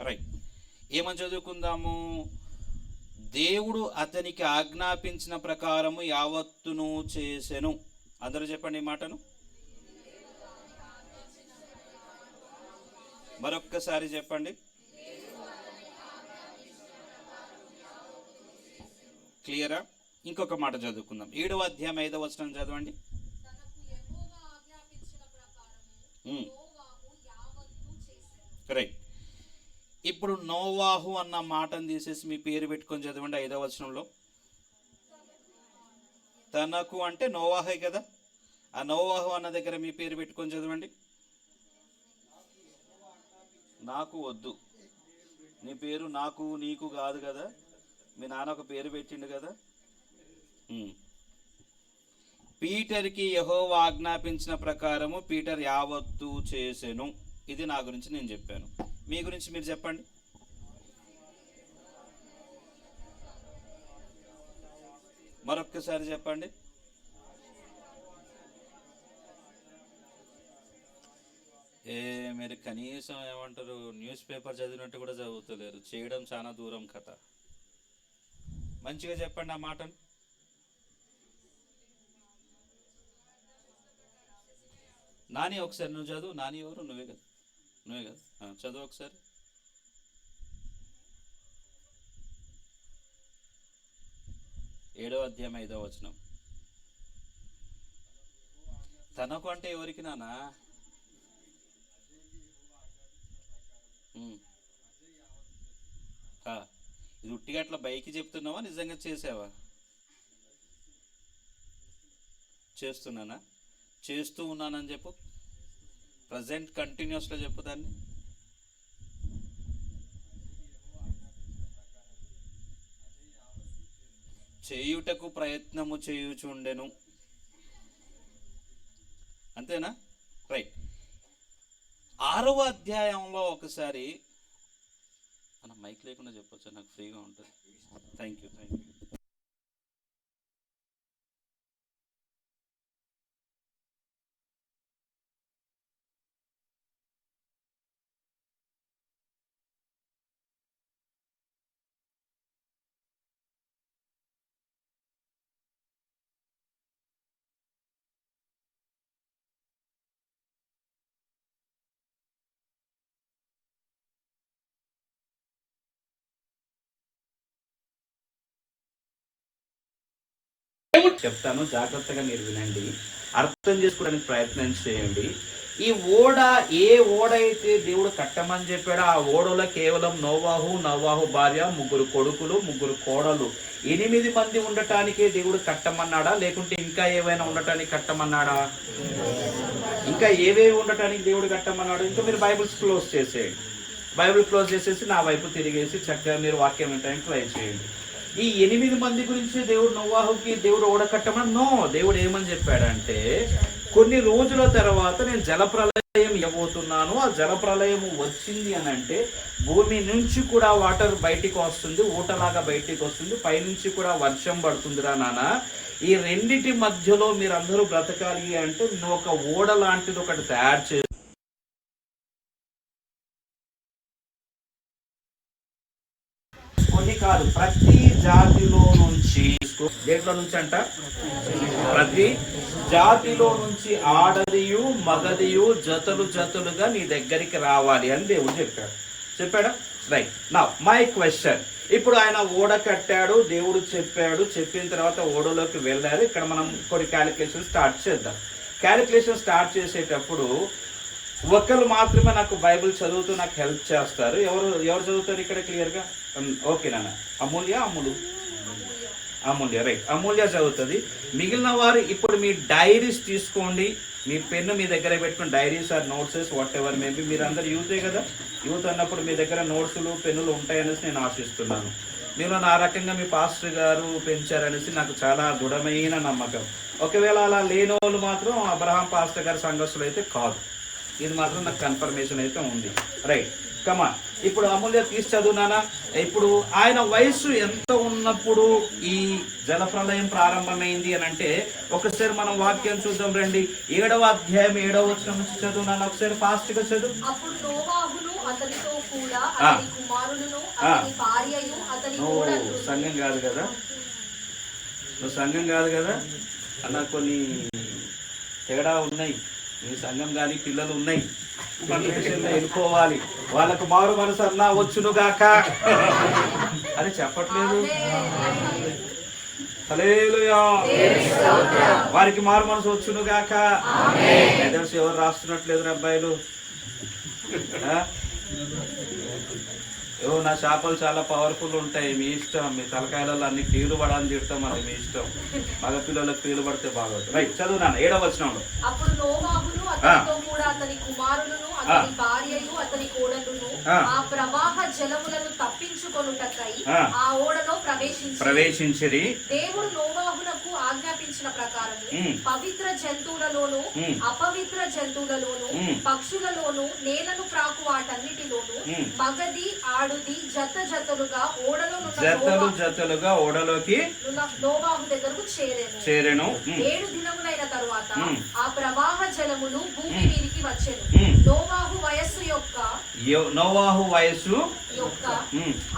రైట్. ఏమని చదువుకుందాము? దేవుడు అతనికి ఆజ్ఞాపించిన ప్రకారము యావత్తును చేసెను. అందరూ చెప్పండి ఈ మాటను. మరొక్కసారి చెప్పండి. క్లియరా? ఇంకొక మాట చదువుకుందాం. 7వ అధ్యాయం 5వ వచనం చదవండి. కరెక్ట్. ఇప్పుడు నోవాహు అన్న మాటను తీసేసి మీ పేరు పెట్టుకొని చదవండి 5వ వచనంలో. తనకు అంటే నోవాహే కదా, ఆ నోవాహు అన్న దగ్గర మీ పేరు పెట్టుకొని చదవండి. నాకు వద్దు, నీ పేరు నాకు నీకు కాదు కదా, మీ నాన్న ఒక పేరు పెట్టిండు కదా. పీటర్కి యెహోవా ఆజ్ఞాపించిన ప్రకారము పీటర్ యావత్తు చేసెను. ఇది నా గురించి నేను చెప్పాను. మీ గురించి మీరు చెప్పండి. మరొక్కసారి చెప్పండి. మీరు కనీసం ఏమంటారు, న్యూస్ పేపర్ చదివినట్టు కూడా చదువుతలేరు. చేయడం చాలా దూరం కథ. మంచిగా చెప్పండి ఆ మాటను. నాని ఒకసారి నువ్వు చదువు. నాని ఎవరు? నువ్వే కదా, నువ్వే కదా, చదువు ఒకసారి. ఏడవ అధ్యాయం 5వ వచనం. తనకు అంటే ఎవరికి నానా? ఇది ఉట్టిగా అట్లా బైకి చెప్తున్నావా, నిజంగా చేసావా? చేస్తున్నానా? చేస్తూ ఉన్నానని చెప్పు. ప్రజెంట్ కంటిన్యూస్లో చెప్పు దాన్ని. చేయుటకు ప్రయత్నము చేయుచుండెను. అంతేనా? రైట్. 6వ అధ్యాయంలో ఒకసారి మనం మైక్ లేకుండా చెప్పొచ్చా? నాకు ఫ్రీగా ఉంటుంది. Thank you. చెప్తాను, జాగ్రత్తగా మీరు వినండి, అర్థం చేసుకోవడానికి ప్రయత్నం చేయండి. ఈ ఓడ, ఏ ఓడ అయితే దేవుడు కట్టమని చెప్పాడో ఆ ఓడలో కేవలం నోవాహు భార్య, 3 కొడుకులు, 3 కోడలు, 8 మంది ఉండటానికే దేవుడు కట్టమన్నాడా, లేకుంటే ఇంకా ఏవైనా ఉండటానికి కట్టమన్నాడా? ఇంకా ఏవేవి ఉండటానికి దేవుడు కట్టమన్నాడు? ఇంకా మీరు బైబిల్స్ క్లోజ్ చేసేయండి. బైబిల్ క్లోజ్ చేసేసి నా వైపు తిరిగేసి చక్కగా మీరు వాక్యం వినడానికి ట్రై చేయండి. ఈ 8 మంది గురించి దేవుడు నోవాహుకి దేవుడు ఓడ కట్టమని నో, దేవుడు ఏమని చెప్పాడంటే, కొన్ని రోజుల తర్వాత నేను జలప్రలయం ఇవ్వబోతున్నాను. ఆ జలప్రలయం వచ్చింది అని అంటే భూమి నుంచి కూడా వాటర్ బయటికి వస్తుంది, ఊటలాగా బయటికి వస్తుంది, పైనుంచి కూడా వర్షం పడుతుందిరా నాన్న. ఈ రెండిటి మధ్యలో మీరందరూ బ్రతకాలి అంటే నువ్వు ఒక ఓడ లాంటిది ఒకటి తయారు చేసి కొన్ని కాదు, ప్రతి జాతిలో నుంచి, దేంట్లో నుంచి అంట, ప్రతి జాతిలో నుంచి ఆడదియు మగదియు జతలుగా నీ దగ్గరికి రావాలి అని దేవుడు చెప్పాడా? రైట్. Now my question. ఇప్పుడు ఆయన ఓడ కట్టాడు, దేవుడు చెప్పాడు, చెప్పిన తర్వాత ఓడలోకి వెళ్ళారు. ఇక్కడ మనం కొన్ని క్యాలిక్యులేషన్ స్టార్ట్ చేద్దాం. క్యాలిక్యులేషన్ స్టార్ట్ చేసేటప్పుడు ఒకరు మాత్రమే నాకు బైబిల్ చదువుతూ నాకు హెల్ప్ చేస్తారు. ఎవరు చదువుతారు ఇక్కడ క్లియర్గా? ఓకే నాన్న. అమూల్య రైట్. అమూల్య చదువుతుంది. మిగిలిన వారు ఇప్పుడు మీ డైరీస్ తీసుకోండి, మీ పెన్ను మీ దగ్గర పెట్టుకుని, diaries or notes whatever maybe. మీరు అందరు యూతే కదా, యూత్ అన్నప్పుడు మీ దగ్గర నోట్స్లు పెన్నులు ఉంటాయనేసి నేను ఆశిస్తున్నాను. మీరు ఆ రకంగా మీ పాస్టర్ గారు పెంచారనేసి నాకు చాలా దృఢమైన నమ్మకం. ఒకవేళ అలా లేని వాళ్ళు మాత్రం అబ్రహాం పాస్టర్ గారి సంఘస్థులు అయితే కాదు. ఇది మాత్రం నాకు కన్ఫర్మేషన్ అయితే ఉంది. రైట్, కమాన్. ఇప్పుడు అమూల్య తీసి చదువునానా. ఇప్పుడు ఆయన వయసు ఎంత ఉన్నప్పుడు ఈ జలప్రలయం ప్రారంభమైంది అని అంటే ఒకసారి మనం వాక్యం చూద్దాం రండి. 7వ అధ్యాయం 7వ వచనం నుంచి చదువునానా. ఒకసారి ఫాస్ట్ గా చదువు. సంఘం కాదు కదా, నువ్వు సంఘం కాదు కదా అన్న, కొన్ని తేడా ఉన్నాయి. మీ సంఘం కానీ పిల్లలు ఉన్నాయి, వెళ్ళిపోవాలి. వాళ్ళకు మారు మనసు అన్నా వచ్చును గాక అని చెప్పట్లేదు. హల్లెలూయా. వారికి మారు మనసు వచ్చును గాక. మెదర్స్ ఎవరు రాస్తున్నట్లేదు అబ్బాయిలు. నా చేపలు చాలా పవర్ఫుల్ ఉంటాయి, మీ ఇష్టం. మీ తలకాయలలో అన్ని కీలు పడాలని తిడతాం, అది మీ ఇష్టం. మగ పిల్లలకు కీలు పడితే బాగుంటుంది. రైట్, చదువు నాన్న. 7వ వచనంలో అప్పుడు నోవాహును అతనితో కూడా అతని కుమారులను అతని భార్యయు అతని కోడలును ఆ ప్రవాహ జలములను తప్పించుకొనుటకై ఆ ఓడలో ప్రవేశించిరి. దేవుడు నోవాహునకు ఆజ్ఞాపించిన ప్రకారము పవిత్ర జంతువులలోను అపవిత్ర జంతువులలోను పక్షులలోను నేలను ప్రాకు వాటన్నిటిలోను మగది ఆడుది జత జతలుగా ఓడలోకి నోవాహు దగ్గరకు చేరెను. 7 దినములైన తరువాత ఆ ప్రవాహ జలములు భూమి మీదికి వచ్చెను. నోవాహు వయస్సు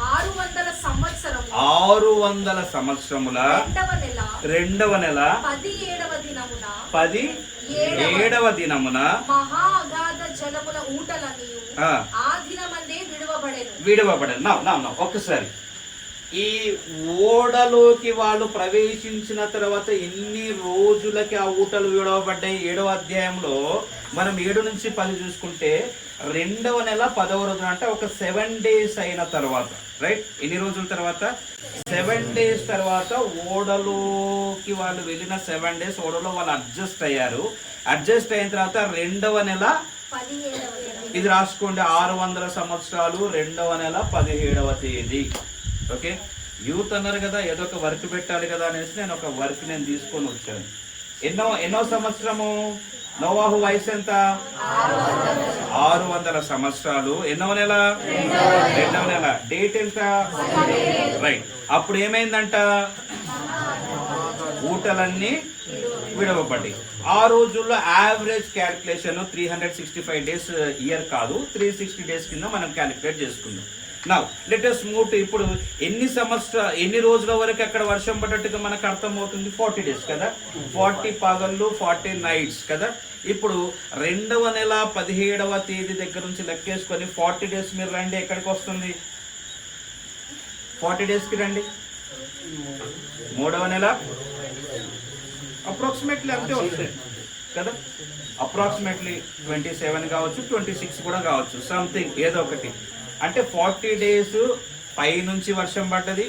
600 సంవత్సరముల 2వ నెల 17వ దినమున మహా అగాధ జలముల ఊటలన్నీ ఆ దినమందే విడవబడెను. ఒక్కసారి ఈ ఓడలోకి వాళ్ళు ప్రవేశించిన తర్వాత ఎన్ని రోజులకి ఆ ఊటలు విడవబడ్డాయి? 7వ అధ్యాయంలో మనం 7 నుంచి 10 చూసుకుంటే 2వ నెల 10వ రోజున, అంటే ఒక 7 days అయిన తర్వాత, రైట్? ఎన్ని రోజుల తర్వాత? 7 days తర్వాత ఓడలోకి వాళ్ళు వెళ్ళిన 7 days ఓడలో వాళ్ళు అడ్జస్ట్ అయ్యారు. అడ్జస్ట్ అయిన తర్వాత 2వ నెల, ఇది రాసుకోండి, 600 సంవత్సరాలు 2వ నెల 17వ తేదీ. ఓకే, యూత్ అన్నారు కదా, ఏదో ఒక వర్క్ పెట్టాలి కదా అనేసి నేను ఒక వర్క్ తీసుకొని వచ్చాను. ఎన్నో సంవత్సరము? నోవాహు వయసు ఎంత? 600 సంవత్సరాలు. ఎన్నవ నెల? 2వ నెల. డేట్ ఎంత? రైట్. అప్పుడు ఏమైందంట? ఊటలన్నీ విడవబడ్డాయి. ఆ రోజుల్లో యావరేజ్ క్యాలిక్యులేషన్ 365 days ఇయర్ కాదు, 360 days కింద మనం క్యాలిక్యులేట్ చేసుకుందాం. Now let us move to ఇప్పుడు ఎన్ని రోజుల వరకు అక్కడ వర్షం పడ్డట్టుగా మనకు అర్థమవుతుంది? 40 days కదా, 40 పగళ్ళు 40 nights కదా. ఇప్పుడు 2వ నెల 17వ తేదీ దగ్గర నుంచి లెక్కేసుకొని 40 days మీరు రండి, ఎక్కడికి వస్తుంది? 40 daysకి రండి. 3వ నెల అప్రాక్సిమేట్లీ అంతే వస్తుంది కదా, అప్రాక్సిమేట్లీ 27 కావచ్చు, 26 కూడా కావచ్చు, సంథింగ్ ఏదో ఒకటి. అంటే 40 days పై నుంచి వర్షం పడ్డది,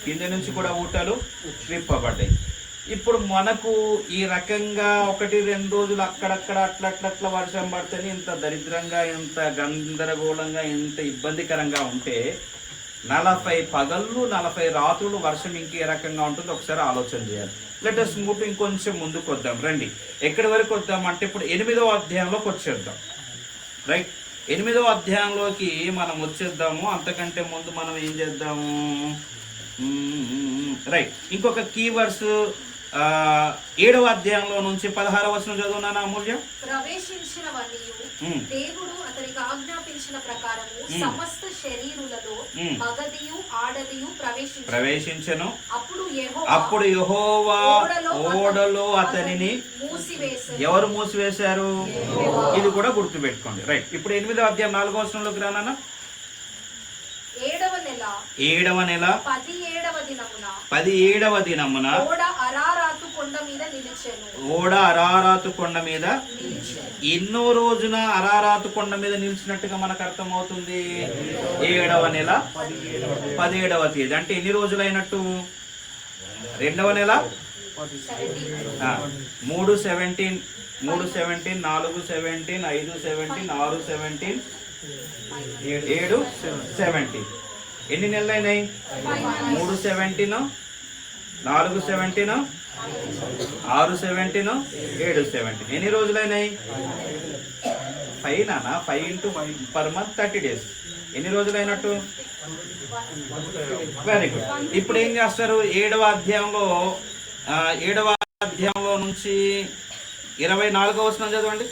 కింద నుంచి కూడా ఊటలు విప్పబడ్డాయి. ఇప్పుడు మనకు ఈ రకంగా 1-2 రోజులు అక్కడక్కడ అట్లా వర్షం పడితేనే ఇంత దరిద్రంగా, ఇంత గందరగోళంగా, ఇంత ఇబ్బందికరంగా ఉంటే 40 పగళ్ళు 40 రాత్రులు వర్షం ఇంకే రకంగా ఉంటుందో ఒకసారి ఆలోచన చేయాలి. లెట్ us మూవ్ టు ఇంకొంచెం ముందుకు వద్దాం. రండి, ఎక్కడి వరకు వద్దాం అంటే ఇప్పుడు 8వ అధ్యాయంలోకి వచ్చేద్దాం. రైట్, 8వ అధ్యాయంలోకి మనం వచ్చేద్దాము. అంతకంటే ముందు మనం ఏం చేద్దాము? రైట్, ఇంకొక కీవర్డ్స్ 7వ అధ్యాయంలో నుంచి 16వ వచనం చదువునా అమూల్యం. ప్రవేశించినవనియు దేవుడు అతనికి ఆజ్ఞాపించిన ప్రకారము సమస్త శరీరులలో మగదియు ఆడదియు ప్రవేశించెను. అప్పుడు యెహోవా ఓడలో అతనిని మూసివేసెను. ఎవరు మూసివేశారు? ఇది కూడా గుర్తుపెట్టుకోండి. రైట్, ఇప్పుడు 8వ అధ్యాయం 4వ వచనంలోకి రానా. 7వ నెల 17వ దినమున ఓడ అరారాతు కొండ మీద ఎన్నో రోజున అరారాతు కొండ మీద నిలిచినట్టుగా మనకు అర్థమవుతుంది? 7వ నెల 17వ తేదీ. అంటే ఎన్ని రోజులు అయినట్టు? 2వ నెల 3-17, 4-17, 5-17, 6-17, 7-17. ఎన్ని నెలలు అయినాయి? 3-17, 4-17, 6-17, 7-17. ఎన్ని రోజులైనాయి? 5 నానా, 5 into 5 per month 30 days. ఎన్ని రోజులైనట్టు? Very good. ఇప్పుడు ఏం చేస్తారు? 7వ అధ్యాయంలో నుంచి 24వ వచనం చదవండి.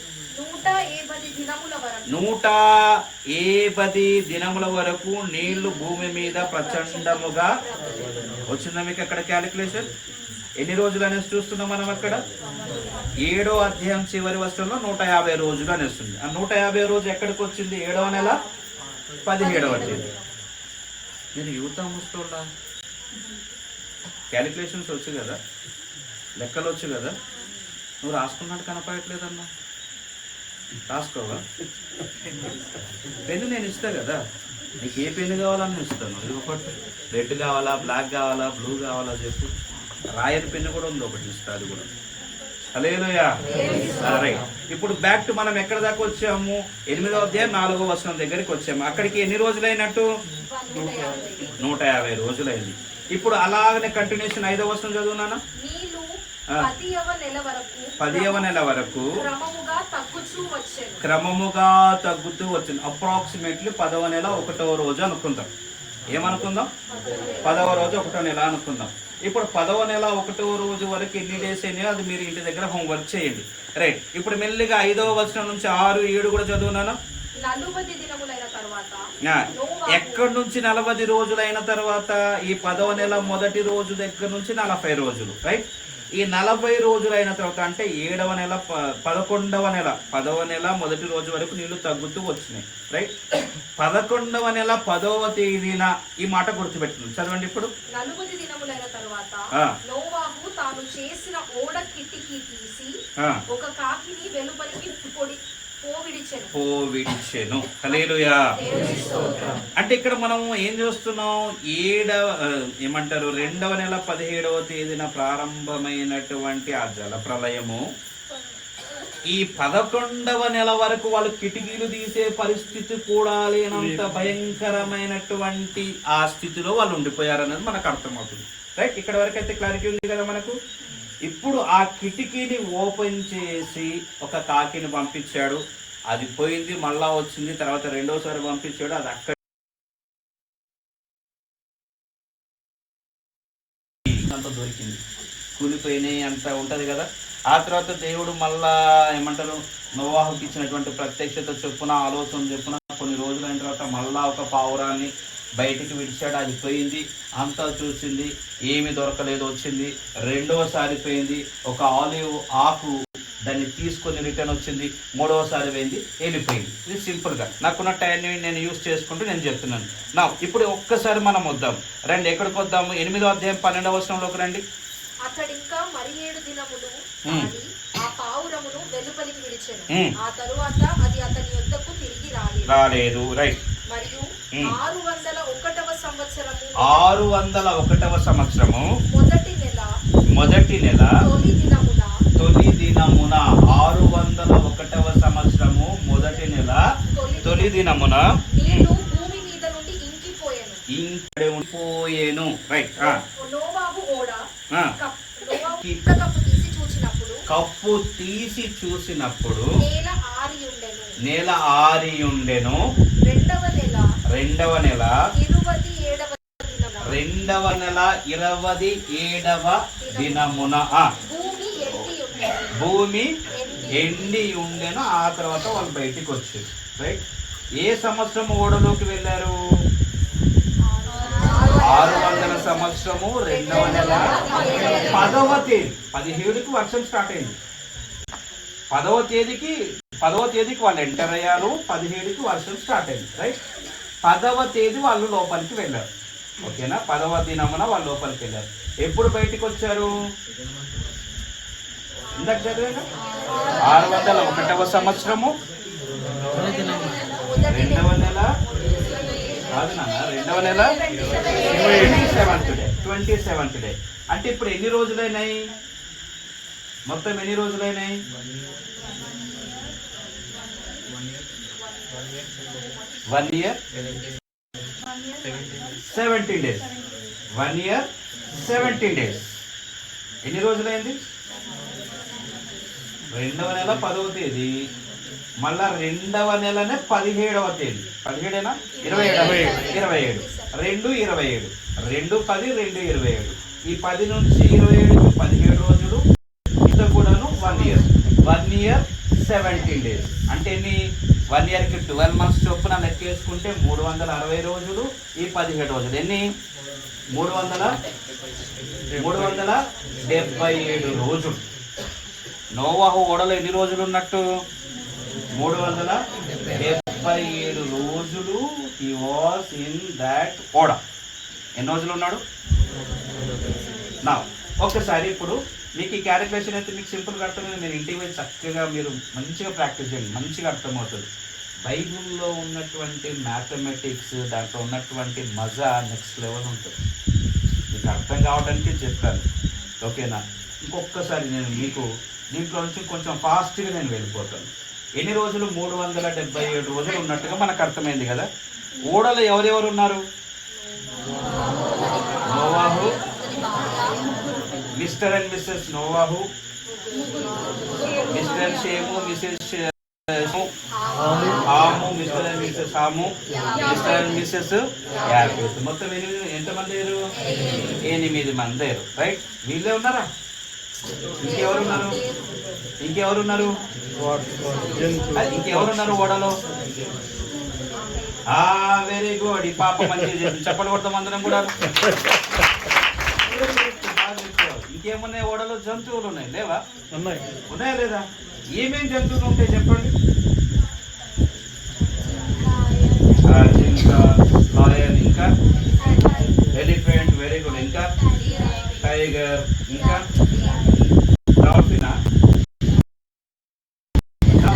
180 దినముల వరకు నీళ్లు భూమి మీద ప్రచండముగా వచ్చిందా? మీకు అక్కడ క్యాలిక్యులేషన్ ఎన్ని రోజులు అనేసి చూస్తున్నాం మనం అక్కడ. 7వ అధ్యాయం చివరి వచనంలో 150 రోజులు అనేస్తుంది. ఆ 150 రోజు ఎక్కడికి వచ్చింది? 7వ నెల 17వ తేదీ. నేను యువత ముస్తోళ్ళ క్యాలిక్యులేషన్స్ వచ్చు కదా, లెక్కలు వచ్చు కదా, నువ్వు రాసుకున్నట్టు కనపడట్లేదన్నా. రాసుకోవా? పెన్ను నేను ఇస్తా కదా, నీకు ఏ పెన్ను కావాలని ఇస్తాను. ఇది ఒకటి రెడ్ కావాలా, బ్లాక్ కావాలా, బ్లూ కావాలా చెప్పు. రాయని పెన్ను కూడా ఉంది, ఒకటి ఇస్తా, అది కూడా. హల్లెలూయా. రైట్. ఇప్పుడు బ్యాక్ టు మనం ఎక్కడ దాకా వచ్చాము? 8వ అధ్యాయం 4వ వచనం దగ్గరికి వచ్చాము. అక్కడికి ఎన్ని రోజులైనట్టు? 150 రోజులైంది. ఇప్పుడు అలాగనే కంటిన్యూషన్ 5వ వచనం చదువునానా? 10వ నెల వరకు క్రమముగా తగ్గుతూ వచ్చింది. అప్రాక్సిమేట్లీ 10వ నెల 1వ రోజు అనుకుందాం. ఏమనుకుందాం? 10వ రోజు 1వ నెల అనుకుందాం. ఇప్పుడు 10వ నెల 1వ రోజు వరకు ఎన్ని డేస్ అయినాయో అది మీరు ఇంటి దగ్గర హోంవర్క్ చేయండి. రైట్. ఇప్పుడు మెల్లిగా 5వ వచనం నుంచి 6, 7 కూడా చదువునాను. ఎక్కడి నుంచి 40 రోజులైన తర్వాత? ఈ 10వ నెల మొదటి రోజు దగ్గర నుంచి 40 రోజులు. రైట్. ఈ 40 రోజులైన తర్వాత అంటే 7వ నెల 11వ నెల 10వ నెల మొదటి రోజు వరకు నీళ్లు తగ్గుతూ వచ్చినాయి. రైట్. 11వ నెల 10వ తేదీన ఈ మాట గుర్తుపెట్టుకుంది. చదవండి ఇప్పుడు. 40 దినములైన తరువాత నోవాహు తాను చేసిన ఓడ కిటికీ తీసి ఒక కాకిని వెలుపలికి పోవిడిచెను. హల్లెలూయా. అంటే ఇక్కడ మనం ఏం చూస్తున్నాం? 2వ నెల 17వ తేదీన ప్రారంభమైనటువంటి ఆ జల ప్రళయము ఈ 11వ నెల వరకు వాళ్ళు కిటికీలు తీసే పరిస్థితి కూడా లేనంత భయంకరమైనటువంటి ఆ స్థితిలో వాళ్ళు ఉండిపోయారనేది మనకు అర్థమవుతుంది. రైట్. ఇక్కడ వరకు అయితే క్లారిటీ ఉంది కదా మనకు. ఇప్పుడు ఆ కిటికీని ఓపెన్ చేసి ఒక కాకిని పంపించాడు, అది పోయింది, మళ్ళా వచ్చింది, తర్వాత రెండోసారి పంపించాడు, అది అక్కడ అంత దొరికింది, కూలిపోయినాయి అంత ఉంటది కదా. ఆ తర్వాత దేవుడు మళ్ళా ఏమంటారు, నోవాహుకి ఇచ్చినటువంటి ప్రత్యక్షత చొప్పున, ఆలోచన చొప్పున కొన్ని రోజులైన తర్వాత మళ్ళా ఒక పావురాన్ని బయటికి విడిచాడు, అది పోయింది, అంతా చూసింది, ఏమి దొరకలేదు, వచ్చింది. రెండవసారి పోయింది, ఒక ఆలివ్ ఆకు దాన్ని తీసుకొని రిటర్న్ వచ్చింది. మూడవసారి పోయింది, వెళ్ళిపోయింది. ఇది సింపుల్గా నాకున్న టైంని నేను యూజ్ చేసుకుంటూ నేను చెప్తున్నాను. నా ఇప్పుడు ఒక్కసారి మనం వద్దాం రండి. ఎక్కడికి వద్దాము? 8వ అధ్యాయం 12వ వచనంలోకి రండి. అతడింకా మరి 7 దినములు ఆ పావురమును వెలుపలికి విడిచెను. ఆ తరువాత అది అతని యొద్దకు తిరిగి రాలేదు. రైట్. మరియు 601వ సంవత్సరము మొదటి నెల తొలి దినమున 601వ సంవత్సరము మొదటి నెల తొలి దినమున భూమి మీద నుండి ఇంకిపోయేను. రైట్. నోవాహు ఓడ కప్పు తీసి చూసినప్పుడు నేల ఆరి ఉండెను. 2వ నెల 27వ దినమున భూమి ఎండి ఉండెను. ఆ తర్వాత వాళ్ళు బయటికి వచ్చారు. రైట్. ఏ సంవత్సరం ఓడలోకి వెళ్ళారు? 600 సంవత్సరము 2వ నెల 10వ తేదీ. 17కి వర్షం స్టార్ట్ అయింది. 10వ తేదీకి వాళ్ళు ఎంటర్ అయ్యారు. 17కి వర్షం స్టార్ట్ అయింది. రైట్. 10వ తేదీ వాళ్ళు లోపలికి వెళ్ళారు. ఓకేనా? 10వ దినమున వాళ్ళు లోపలికి వెళ్ళారు. ఎప్పుడు బయటికి వచ్చారు? ఇందాక చదివాక 601వ సంవత్సరము 2వ నెల కాదు నాన్న, 2వ నెల 27th డే. అంటే ఇప్పుడు ఎన్ని రోజులైనాయి? మొత్తం ఎన్ని రోజులైనాయి? 1 year 17 days. 1 year 17 days. ఎన్ని రోజులైంది? 2వ నెల 10వ తేదీ, మళ్ళా 2వ నెలనే 17వ తేదీ. 17ఏనా? 27. 2 27. 2 10 2 27. ఈ 10 నుంచి 27కి 17 రోజులు. ఇంత కూడాను 1 year. 1 year 17 days. అంటే ఎన్ని? 1 yearకి 12 months చొప్పున లెక్కేసుకుంటే 360 రోజులు. ఈ 17 రోజులు ఎన్ని? 377 రోజులు. నోవాహు ఓడలో ఎన్ని రోజులు ఉన్నట్టు? 377 రోజులు he was in that ఓడ. ఎన్ని రోజులు ఉన్నాడు? నా ఒక్కసారి ఇప్పుడు మీకు ఈ క్యాలిక్యులేషన్ అయితే మీకు సింపుల్గా అర్థమైంది. మీరు ఇంటికి వెళ్ళి చక్కగా మీరు మంచిగా ప్రాక్టీస్ చేయండి, మంచిగా అర్థమవుతుంది. బైబుల్లో ఉన్నటువంటి మ్యాథమెటిక్స్, దాంట్లో ఉన్నటువంటి మజా నెక్స్ట్ లెవెల్ ఉంటుంది. మీకు అర్థం కావడానికి చెప్పాను, ఓకేనా? ఇంకొకసారి నేను మీకు దీంట్లో నుంచి కొంచెం ఫాస్ట్గా నేను వెళ్ళిపోతాను. ఎన్ని రోజులు? 377 రోజులు ఉన్నట్టుగా మనకు అర్థమైంది కదా. ఓడలో ఎవరెవరు ఉన్నారు? నోవాహు, మిస్టర్ అండ్ మిస్సెస్ నోవాహు, మిస్టర్ షేము, మిసెస్ హాము, మిస్టర్ అండ్ మిస్సెస్ హాము, మిస్టర్ అండ్ మిస్సెస్ యాఫెత్. మొత్తం ఎంతమంది అయ్యారు? 8 మంది అయ్యారు. రైట్? వీళ్ళే ఉన్నారా? ఇంకెవరున్నారు? ఇంకెవరున్నారు ఓడలో? Very good. ఈ పాప మంచిగా చెప్పలు కొడతాం అందరం కూడా. ఇంకేమున్నాయి ఓడలో? జంతువులు ఉన్నాయి, లేవా? ఉన్నాయా లేదా? ఏమేం జంతువులు ఉంటాయి చెప్పండి? జింక, లయన్, ఇంకా ఎలిఫెంట్, వెరీ గుడ్, ఇంకా టైగర్, ఇంకా డాల్ఫినా, ఇంకా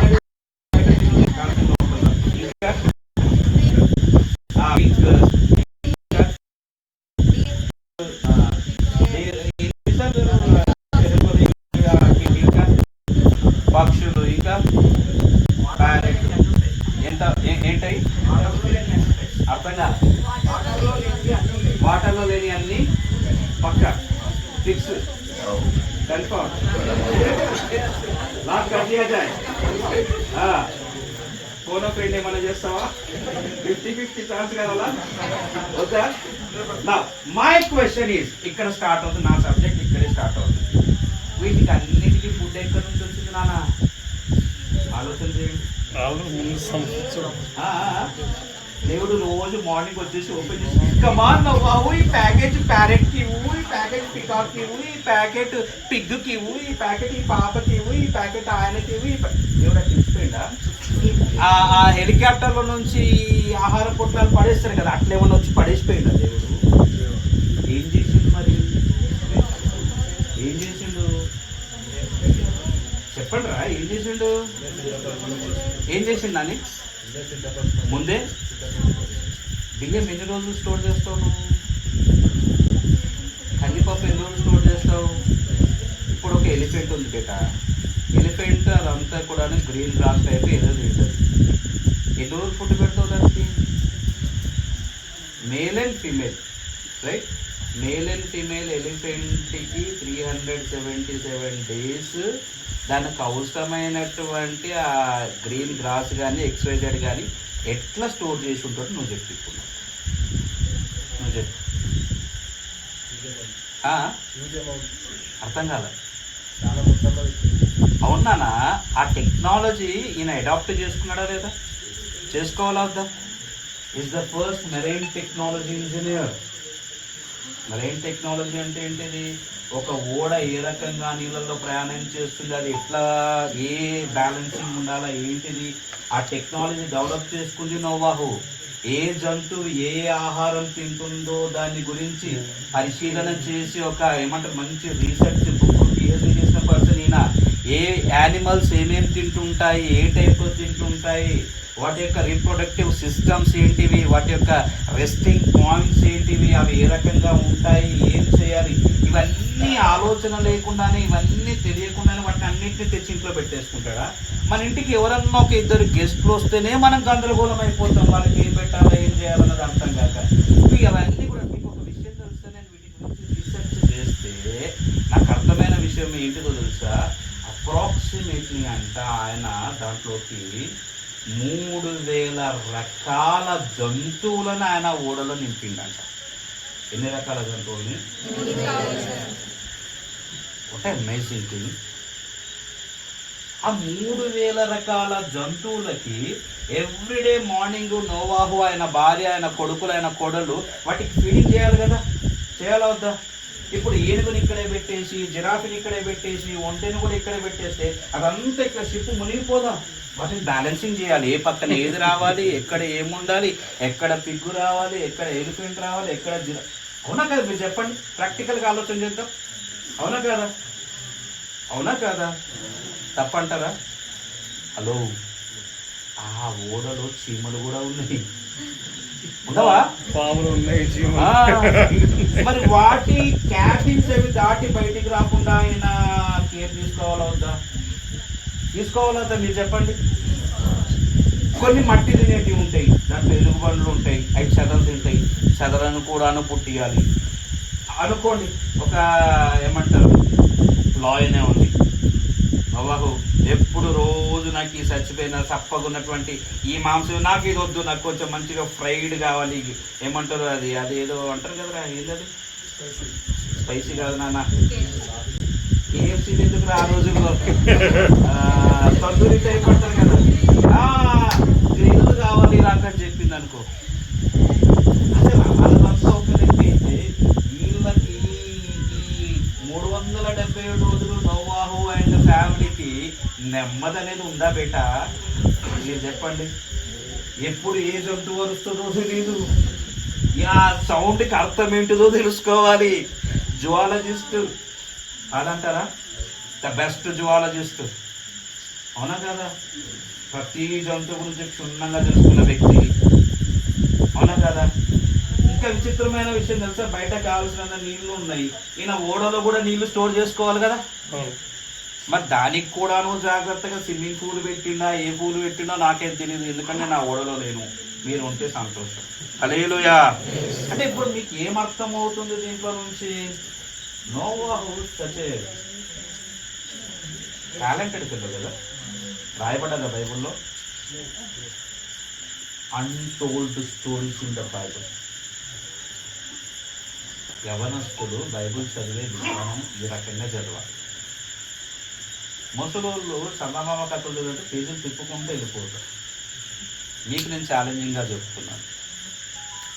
పక్షులు, ఇంకా ప్యారెట్. ఏంటవి? అర్థంగా వాటర్లో లేని అన్ని పక్క ఫిక్స్ కన్ఫర్మ్ లాస్ట్ కట్ చేయాలి. ఫోన్ ఫ్రెండ్ ఏమైనా చేస్తావా? 50-50 ఛాన్స్ కదా వద్దా? నా మై క్వశ్చన్ ఈజ్, ఇక్కడ స్టార్ట్ అవుతుంది నా సబ్జెక్ట్, ఇక్కడే స్టార్ట్ అవుతుంది. వీటికి అన్నిటికీ ఫుడ్ ఎక్కడి నుంచి వచ్చింది నాన్న? ఆలోచన చేయండి. దేవుడు రోజు మార్నింగ్ వచ్చేసి ఓపెన్ చేసి, కమాన్ నవ్వావు, ఈ ప్యాకెట్ ప్యారెట్కి ఇవ్వు, ఈ ప్యాకెట్ పికాక్కి ఇవ్వు, ఈ ప్యాకెట్ పిగ్కి ఇవ్వు, ఈ ప్యాకెట్ ఈ పాపకి ఇవ్వు, ఈ ప్యాకెట్ ఆయనకి ఇవ్వు. దేవుడు అట్లా ఇచ్చిపోయిందా? ఆ హెలికాప్టర్లో నుంచి ఆహార పొట్లాలు పడేస్తారు కదా, అట్లేమన్నా వచ్చి పడేసిపోయిందా దేవుడు? ఏం చేసిండు మరి? ఏం చేసిండు చెప్పండి రా. ఏం చేసిండు? ఏం చేసిండు అని ముందే? బియ్యం ఎన్ని రోజులు స్టోర్ చేస్తావు నువ్వు? కందిపప్పు ఎన్ని రోజులు స్టోర్ చేస్తావు? ఇప్పుడు ఒక ఎలిఫెంట్ ఉంది బేట. ఎలిఫెంట్ అదంతా కూడా గ్రీన్ గ్రాస్ టైప్ ఏదో తింటుంది. ఎన్ని రోజులు ఫుడ్ పెడతావు దానికి? Male and female, right? Male and female ఎలిఫెంట్కి 377 days దానికి అవసరమైనటువంటి ఆ గ్రీన్ గ్రాస్ కానీ ఎక్స్వైజెడ్ కానీ ఎట్లా స్టోర్ చేసి ఉంటాడు నువ్వు చెప్పుకున్నావు. నువ్వు చెప్పు. అర్థం కాదు. అవునానా? ఆ టెక్నాలజీ ఈయన అడాప్ట్ చేసుకున్నాడా లేదా? చేసుకోవాలా వద్దా? Is the first marine technology engineer. Marine technology అంటే ఏంటిది? ఒక ఓడ ఏ రకంగా నీళ్ళల్లో ప్రయాణం చేస్తుంది, అది ఎట్లా, ఏ బ్యాలెన్సింగ్ ఉండాలా, ఏంటిది, ఆ టెక్నాలజీ డెవలప్ చేసుకుంది నోవాహు. ఏ జంతువు ఏ ఆహారం తింటుందో దాని గురించి పరిశీలన చేసి ఒక ఏమంటారు మంచి రీసెర్చ్ బుక్ పిహెచ్డి చేసిన పర్సన్ ఈయన. ఏ యానిమల్స్ ఏమేమి తింటుంటాయి, ఏ టైప్లో తింటుంటాయి, వాటి యొక్క రీప్రొడక్టివ్ సిస్టమ్స్ ఏంటివి, వాటి యొక్క రెస్టింగ్ పాయింట్స్ ఏంటివి, అవి ఏ రకంగా ఉంటాయి, ఏం చేయాలి, ఇవన్నీ ఆలోచన లేకుండానే, ఇవన్నీ తెలియకుండానే వాటిని అన్నింటినీ తెచ్చి ఇంట్లో పెట్టేసుకుంటాడా? మన ఇంటికి ఎవరన్నా ఒక 2 గెస్ట్లు వస్తేనే మనం గందరగోళం అయిపోతాం. వాళ్ళకి ఏం పెట్టాలో ఏం చేయాలన్నది అర్థం కాక. అవన్నీ కూడా మీకు ఒక విషయం తెలుసా? నేను వీటి గురించి రీసెర్చ్ చేస్తే నాకు అర్థమైన విషయం ఏంటిదో తెలుసా? అప్రాక్సిమేట్లీ అంట ఆయన దాంట్లోకి 3000 రకాల జంతువులను ఆయన ఓడలో నింపిండంట. ఎన్ని రకాల జంతువుల్ని? What amazing thing. ఆ 3000 రకాల జంతువులకి ఎవ్రీడే మార్నింగ్ నోవాహు, ఆయన భార్య, ఆయన కొడుకులు, ఆయన కోడలు వాటికి ఫీడింగ్ చేయాలి కదా, చేయాలా వద్దా? ఇప్పుడు ఏనుగుని ఇక్కడే పెట్టేసి, జిరాఫీని ఇక్కడే పెట్టేసి, ఒంటెని కూడా ఇక్కడే పెట్టేస్తే అదంతా ఇక్కడ షిప్ మునిగిపోదాం. వాటిని బ్యాలెన్సింగ్ చేయాలి. ఏ పక్కన ఏది రావాలి, ఎక్కడ ఏముండాలి, ఎక్కడ పిగ్గు రావాలి, ఎక్కడ ఎలిఫెంట్ రావాలి, ఎక్కడ అవునా కదా? మీరు చెప్పండి, ప్రాక్టికల్గా ఆలోచన చేద్దాం. అవునా కాదా? అవునా కాదా? తప్పంటారా? హలో, ఆ ఓడలో చీమలు కూడా ఉన్నాయి, ఉండవా? పాములు ఉన్నాయి, ఆ, మరి వాటి క్యాబిన్స్ అవి దాటి బయటికి రాకుండా ఆయన కేర్ తీసుకోవాలా వద్దా? తీసుకోవాలా? మీరు చెప్పండి. కొన్ని మట్టి తినేటివి ఉంటాయి, దాంట్లో ఎలుగు బండ్లు ఉంటాయి, అవి చెదలు తింటాయి, చెదలను కూడాను పుట్టియాలి అనుకోండి. ఒక ఏమంటారు లాయనే ఉంది, బాబాహు ఎప్పుడు రోజు నాకు ఈ చచ్చిపోయిన చప్పగా ఉన్నటువంటి ఈ మాంసం నాకు ఇది వద్దు, నాకు కొంచెం మంచిగా ఫ్రైడ్ కావాలి, ఏమంటారు అది అది ఏదో అంటారు కదరా, ఏదది స్పైసీ కాదు నాన్న, KFC ఎందుకు ఆ రోజుల్లో తందూరి టైప్ అంటారు కదా, గ్రిల్ కావాలి రాకని చెప్పింది అనుకో. అసలు వాళ్ళంతా ఒకటైతే వీళ్ళకి ఈ 377 రోజులు నోవాహు అండ్ ఫ్యామిలీకి నెమ్మది అనేది ఉందా బేట? మీరు చెప్పండి. ఎప్పుడు ఏ జంతువు వస్తుందో తెలీదు, ఆ సౌండ్కి అర్థం ఏంటిదో తెలుసుకోవాలి. జువాలజిస్ట్ అదంటారా, ద బెస్ట్ జువాలజిస్ట్, అవునా కదా? ప్రతి జంతువు గురించి క్షుణ్ణంగా తెలుసుకున్న వ్యక్తి, అవునా కదా? ఇంకా విచిత్రమైన విషయం తెలుసా, బయట కావాల్సిన నీళ్లు ఉన్నాయి, ఈయన ఓడలో కూడా నీళ్లు స్టోర్ చేసుకోవాలి కదా. మరి దానికి కూడాను జాగ్రత్తగా స్విమ్మింగ్ పూల్ పెట్టిండా, ఏ పూల్ పెట్టిండో నాకేం తెలియదు, ఎందుకంటే నా ఓడలో లేను. మీరు ఉంటే సంతోషం. హల్లెలూయా. అంటే ఇప్పుడు మీకు ఏం అర్థం అవుతుంది దీంట్లో నుంచి? నోవాహు సచ్ ఏ టాలెంటెడ్ ఫెలో కదా, రాయబడ్డదా బైబుల్లో? Untold stories in the Bible. యవనస్తులు బైబుల్ చదివే విధానం ఈ రకంగా చదవాలి. ముసలోళ్ళు చందమామ కథలు చదివితే పేజీలు తిప్పుకుంటూ వెళ్ళిపోతారు. మీకు నేను ఛాలెంజింగ్గా చెప్తున్నాను.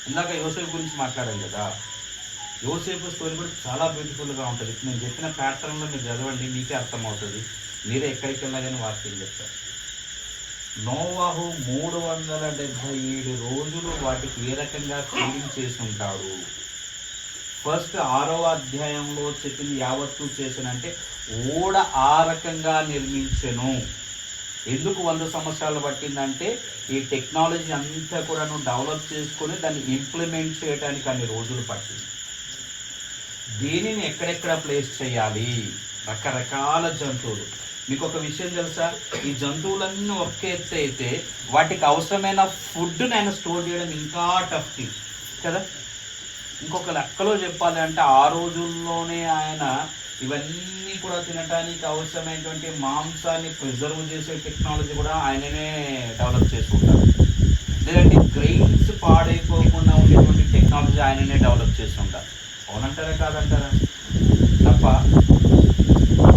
ఇందాక యోసేపు గురించి మాట్లాడాను కదా, యోసేపు స్టోరీ కూడా చాలా బ్యూటిఫుల్గా ఉంటుంది. నేను చెప్పిన ప్యాటర్న్లో మీరు చదవండి, మీకే అర్థమవుతుంది. మీరే ఎక్కడికి వెళ్ళినా కానీ వాక్యం చెప్తారు. నోవాహు 377 రోజులు వాటికి ఏ రకంగా ఫీలింగ్ చేసి ఉంటాడు. ఫస్ట్ 6వ అధ్యాయంలో చెప్పింది యావత్తు చేసినంటే ఓడ ఆ రకంగా నిర్మించెను. ఎందుకు 100 సంవత్సరాలు పట్టిందంటే ఈ టెక్నాలజీ అంతా కూడా డెవలప్ చేసుకొని దాన్ని ఇంప్లిమెంట్ చేయడానికి అన్ని రోజులు పట్టింది. దీనిని ఎక్కడెక్కడ ప్లేస్ చేయాలి, రకరకాల జంతువులు. మీకు ఒక విషయం తెలుసా, ఈ జంతువులన్నీ ఒక్క ఎత్తు అయితే వాటికి అవసరమైన ఫుడ్ని ఆయన స్టోర్ చేయడం ఇంకా టఫ్ థింగ్ కదా. ఇంకొక లెక్కలో చెప్పాలి అంటే ఆ రోజుల్లోనే ఆయన ఇవన్నీ కూడా తినడానికి అవసరమైనటువంటి మాంసాన్ని ప్రిజర్వ్ చేసే టెక్నాలజీ కూడా ఆయననే డెవలప్ చేసుకుంటారు. లేదంటే గ్రెయిన్స్ పాడైపోకుండా ఉండేటువంటి టెక్నాలజీ ఆయననే డెవలప్ చేసి ఉంటారు. అవునంటారా కాదంటారా? తప్ప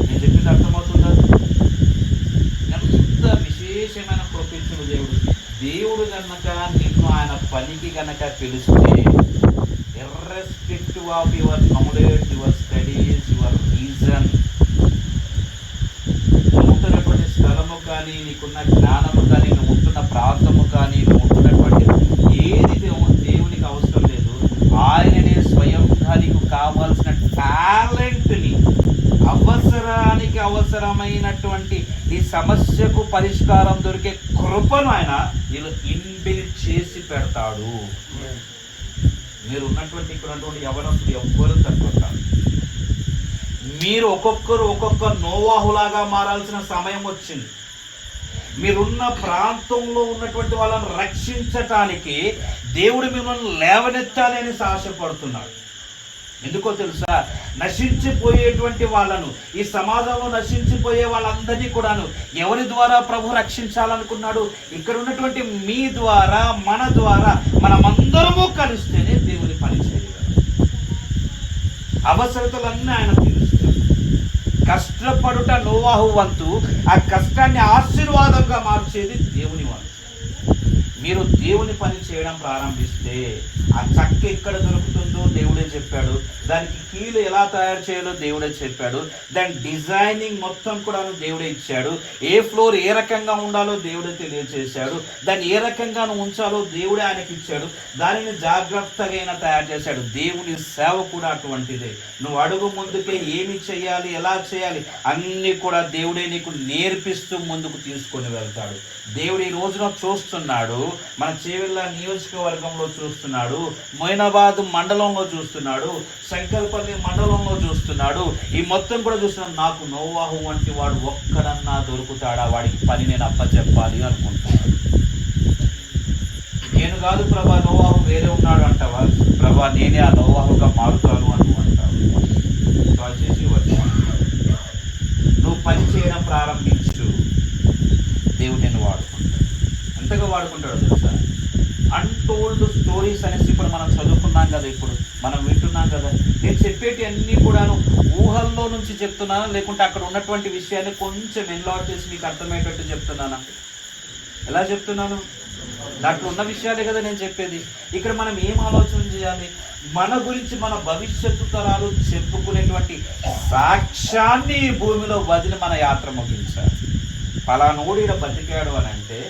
నేను చెప్పింది అర్థమవుతుందా? ఎంత విశేషమైన ప్రొఫెషన్ దేవుడు కనుక నిన్ను ఆయన పనికి కనుక పిలిస్తే, irrespective of your knowledge, your studies, your reason, నువ్వు ఉంటున్నటువంటి స్థలము కానీ, నీకున్న జ్ఞానము కానీ, నువ్వు ఉంటున్న ప్రాంతము కానీ, నువ్వు ఉంటున్నటువంటి ఏది దేవునికి అవసరం లేదు. ఆయననే స్వయంగా నీకు కావాల్సిన టాలెంట్ని, అవసరానికి అవసరమైనటువంటి ఈ సమస్యకు పరిష్కారం దొరికే కృపను ఆయన ఇన్బిల్ట్ చేసి పెడతాడు. మీరు ఉన్నటువంటి ఇక్కడ ఉన్నటువంటి యవనస్తులు ఎవ్వరూ తక్కువ కాదు. మీరు ఒక్కొక్కరు ఒక్కొక్క నోవాహులాగా మారాల్సిన సమయం వచ్చింది. మీరున్న ప్రాంతంలో ఉన్నటువంటి వాళ్ళని రక్షించటానికి దేవుడు మిమ్మల్ని లేవనెత్తాలి అని ఆశపడుతున్నాడు. ఎందుకో తెలుసా, నశించిపోయేటువంటి వాళ్ళను, ఈ సమాజంలో నశించిపోయే వాళ్ళందరినీ కూడాను ఎవరి ద్వారా ప్రభు రక్షించాలనుకున్నాడు? ఇక్కడ ఉన్నటువంటి మీ ద్వారా, మన ద్వారా, మనమందరము కలిస్తేనే దేవుని పని చేయగలరు. అవసరతలన్నీ ఆయన తీరుస్తాడు. కష్టపడుట నోవాహు వంతు, ఆ కష్టాన్ని ఆశీర్వాదంగా మార్చేది దేవుని వంతు. మీరు దేవుని పని చేయడం ప్రారంభిస్తే ఆ చక్క ఎక్కడ దొరుకుతుందో దేవుడే చెప్పాడు, దానికి కీలు ఎలా తయారు చేయాలో దేవుడే చెప్పాడు, దాని డిజైనింగ్ మొత్తం కూడా దేవుడే ఇచ్చాడు, ఏ ఫ్లోర్ ఏ రకంగా ఉండాలో దేవుడే తెలియజేశాడు, దాన్ని ఏ రకంగా ఉంచాలో దేవుడే ఆయనకి ఇచ్చాడు, దానిని జాగ్రత్తగా తయారు చేశాడు. దేవుని సేవ కూడా అటువంటిదే. నువ్వు అడుగు ముందుకే ఏమి చేయాలి, ఎలా చేయాలి అన్నీ కూడా దేవుడే నీకు నేర్పిస్తూ ముందుకు తీసుకొని వెళ్తాడు. దేవుడు ఈ రోజున చూస్తున్నాడు, మన చేవెళ్ళ నియోజకవర్గంలో చూస్తున్నాడు, మొయినాబాద్ మండలంలో చూస్తున్నాడు, శంకరపల్లి మండలంలో చూస్తున్నాడు, ఈ మొత్తం కూడా చూస్తున్నాడు. నాకు నోవాహు వంటి వాడు ఒక్కడన్నా దొరుకుతాడా, వాడికి పని నేను అప్పచెప్పాలి అనుకుంటున్నాడు. నేను కాదు ప్రభా నోవాహు వేరే ఉన్నాడు అంటావా, ప్రభా నేనే ఆ నోవాహుగా మారుతాను అంటావు. నువ్వు పని చేయడం ప్రారంభించు, దేవుడు నేను వాడుకుంటాడు. ఎంతగా వాడుకుంటాడు తెలుసా? అన్టోల్డ్ స్టోరీస్ అనేసి ఇప్పుడు మనం చదువుకున్నాం కదా, ఇప్పుడు మనం వింటున్నాం కదా. నేను చెప్పేటి అన్నీ కూడాను ఊహల్లో నుంచి చెప్తున్నానా, లేకుంటే అక్కడ ఉన్నటువంటి విషయాన్ని కొంచెం ఎన్లాట్ చేసి మీకు అర్థమయ్యేటట్టు చెప్తున్నానా? ఎలా చెప్తున్నాను? దాంట్లో ఉన్న విషయాలే కదా నేను చెప్పేది. ఇక్కడ మనం ఏం ఆలోచన చేయాలి? మన గురించి మన భవిష్యత్తు తరాలు చెప్పుకునేటువంటి సాక్ష్యాన్ని ఈ భూమిలో వదిలి మన యాత్ర ముగించాలి. పలానోడు ఈడ బతికాడు అని అంటే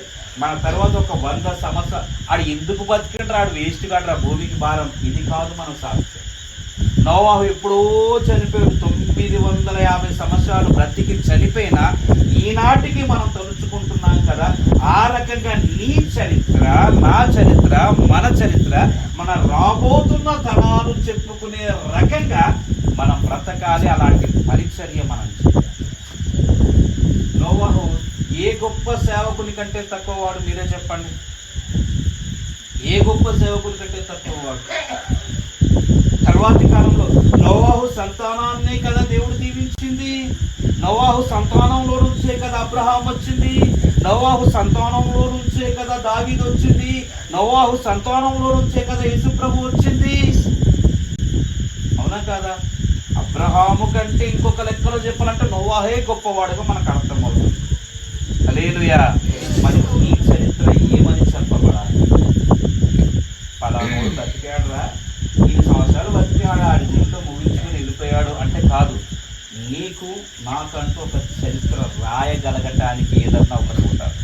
మన తర్వాత ఒక 100 సంవత్సరాలు ఆడు ఎందుకు బతికిండ్రా, ఆడు వేస్ట్ కాడురా, భూమికి భారం, ఇది కాదు మన సాక్ష్యం. నోవాహు ఎప్పుడో చనిపోయాడు, 950 సంవత్సరాలు బ్రతికి చనిపోయినా ఈనాటికి మనం తలుచుకుంటున్నాం కదా. ఆ రకంగా నీ చరిత్ర, నా చరిత్ర, మన చరిత్ర, మన రాబోతున్న తరాలు చెప్పుకునే రకంగా మనం బ్రతకాలి. అలాంటి పరిచర్య మనం చేయాలి. నోవాహు ఏ గొప్ప సేవకుని కంటే తక్కువ వాడు? మీరే చెప్పండి. ఏ గొప్ప సేవకుని కంటే తక్కువ వాడు? తర్వాతి కాలంలో నోవాహు సంతానాన్నే కదా దేవుడు దీవించింది. నోవాహు సంతానంలో నుంచే కదా అబ్రహాం వచ్చింది. నోవాహు సంతానంలో నుంచే కదా దావీదు వచ్చింది. నోవాహు సంతానంలో నుంచే కదా యేసు ప్రభు వచ్చింది. అవునా కదా? అబ్రహాము కంటే ఇంకొక లెక్కలో చెప్పాలంటే నోవాహే గొప్పవాడుగా మనకు అర్థమవుతుంది. హల్లెలూయా. మరి నీ చరిత్ర ఏమని చెప్పబడాలి? పలానోడు బతికాడురా, 3 సంవత్సరాలు బతికాడు, ఆడి జీవితం ముగించుకుని వెళ్ళిపోయాడు అంటే కాదు. నీకు నాకంటూ ఒక చరిత్ర రాయగలగటానికి ఏదన్నా ఒకటి ఉండాలి.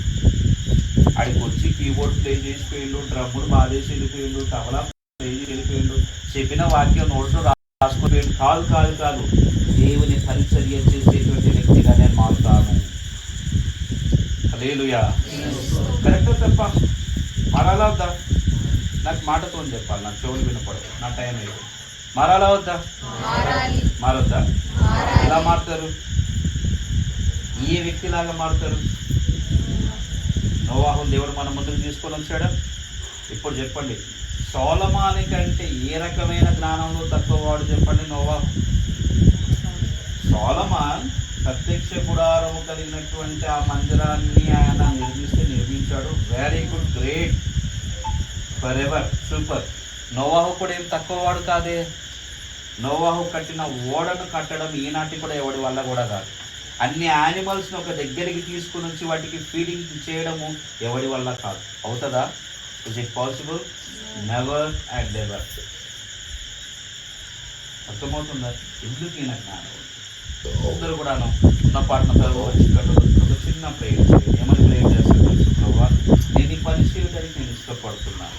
ఆడికి వచ్చి కీబోర్డ్ ప్లే చేసిపోయిండు, డ్రమ్ములు బాధేసి వెళ్ళిపోయిండు, తబలా ప్లే చేసి వెళ్ళిపోయిండు, చెప్పిన వాక్యం నోట్లో రాసుకుపోయిండు. కాదు కాదు కాదు దేవుని పరిచర్య చేసేటువంటి వ్యక్తిగా నేను మారుతాను. హల్లెలూయా. కరెక్టా తప్ప? మారాలా వద్దా? నాకు మాటతో చెప్పాలి, నాకు చెవులు వినపడదు, నా టైం అయితే. మారాలా వద్దా? మారొద్దా? ఎలా మారుతారు? ఏ వ్యక్తిలాగా మారుతారు? నోవాహు దేవుడు మన ముందుకు తీసుకొని వచ్చాడా? ఇప్పుడు చెప్పండి, సొలొమోను కంటే ఏ రకమైన జ్ఞానంలో తక్కువ వాడు చెప్పండి? నోవాహు. సొలొమోను ప్రత్యక్ష గుడారము కలిగినటువంటి ఆ మందిరాన్ని ఆయన నిర్మించాడు. Very good, great, for ever, super. నోవాహు కూడా ఏం తక్కువ వాడు కాదే. నోవాహు కట్టిన ఓడను కట్టడం ఈనాటి కూడా ఎవడి వల్ల కూడా కాదు. అన్ని యానిమల్స్ని ఒక దగ్గరికి తీసుకుని వచ్చి వాటికి ఫీడింగ్ చేయడము ఎవడి వల్ల కాదు. అవుతుందా? Is it possible? Never and ever. అర్థమవుతుందా? ఎందుకు ఈయన జ్ఞానం? అందరూ కూడాను ఉన్న పాటన తర్వాత వచ్చి ఒక చిన్న ప్రేయర్ చేయండి. ఏమని ప్రేయర్ చేస్తాను తెలుసు ప్రభా, నేను ఈ పని చేయడానికి నేను ఇష్టపడుతున్నాను.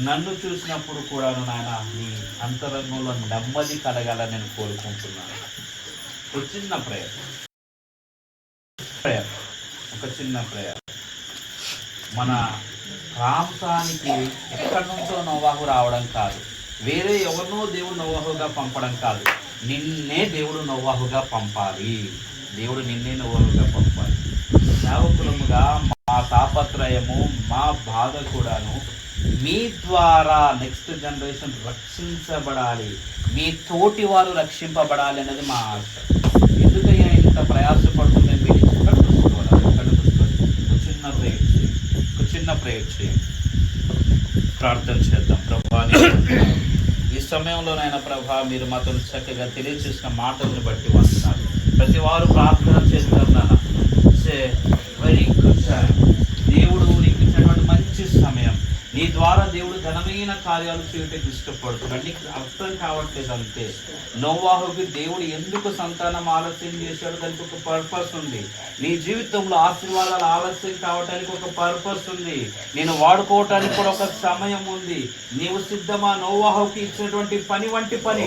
నన్ను చూసినప్పుడు కూడాను నాయన నీ అంతరంగంలో నెమ్మది కలగాలని నేను కోరుకుంటున్నాను. ఒక చిన్న ప్రేయర్, ఒక చిన్న ప్రేయర్. మన ప్రాంతానికి ఎక్కడి నుంచో నోవాహు రావడం కాదు, వేరే ఎవరినో దేవుడు నోవాహుగా పంపడం కాదు, నిన్నే దేవుడు నోవాహుగా పంపాలి. దేవుడు నిన్నే నోవాహుగా పంపాలి. సేవకులముగా మా తాపత్రయము, మా బాధ కూడాను మీ ద్వారా నెక్స్ట్ జనరేషన్ రక్షించబడాలి, మీ తోటి వారు రక్షింపబడాలి అనేది మా ఆశ. ఎందుకయ్యా ఇంత ప్రయాసపడుతుంది? మీరు కడుపుకోవాలి, ఒక చిన్న ప్రేయర్ చేయండి, ఒక చిన్న ప్రేయర్ చేయండి, ప్రార్థన చేద్దాం. ప్రభా, ఈ సమయంలోనైనా ప్రభా మీరు మాతో చక్కగా తెలియచేసిన మాటలను బట్టి వందనాలు. ప్రతి వారు ప్రార్థన చేస్తున్నారు. Very good sir. దేవుడు నీకు ఇచ్చినటువంటి మంచి మంచి సమయం. నీ ద్వారా దేవుడు ఘనమైన కార్యాలు చేయడానికి ఇష్టపడుతున్నాడు. నీకు అర్థం కావట్లేదు అంతే. నోవాహుకి దేవుడు ఎందుకు సంతానం ఆలస్యం చేశాడు, దానికి ఒక పర్పస్ ఉంది. నీ జీవితంలో ఆశీర్వాదాలు ఆలస్యం కావడానికి ఒక పర్పస్ ఉంది. నేను వాడుకోవటానికి కూడా ఒక సమయం ఉంది. నీవు సిద్ధమా? నోవాహుకి ఇచ్చినటువంటి పని వంటి పని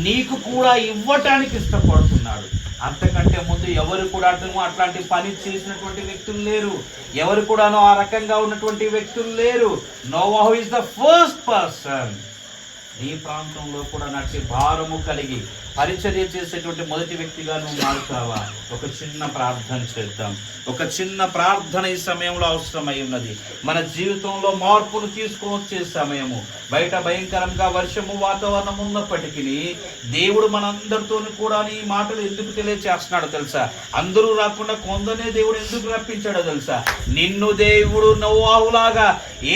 నీకు కూడా ఇవ్వటానికి ఇష్టపడుతున్నాడు. అంతకంటే ముందు ఎవరు కూడా అట్లాంటి పని చేసినటువంటి వ్యక్తులు లేరు. ఎవరు కూడాను ఆ రకంగా ఉన్నటువంటి వ్యక్తులు లేరు. నోవాహు ఇస్ ద ఫస్ట్ పర్సన్. నీ ప్రాంతంలో కూడా నటి భారము కలిగి పరిచర్య చేసేటువంటి మొదటి వ్యక్తిగా నువ్వు మారుతావా? ఒక చిన్న ప్రార్థన చేద్దాం. ఒక చిన్న ప్రార్థన ఈ సమయంలో అవసరమై ఉన్నది. మన జీవితంలో మార్పును తీసుకువచ్చే సమయము. బయట భయంకరంగా వర్షము వాతావరణం ఉన్నప్పటికీ దేవుడు మనందరితో కూడా ఈ మాటలు ఎందుకు తెలియచేస్తున్నాడో తెలుసా? అందరూ రాకుండా కొందనే దేవుడు ఎందుకు రప్పించాడో తెలుసా? నిన్ను దేవుడు నోవాహులాగా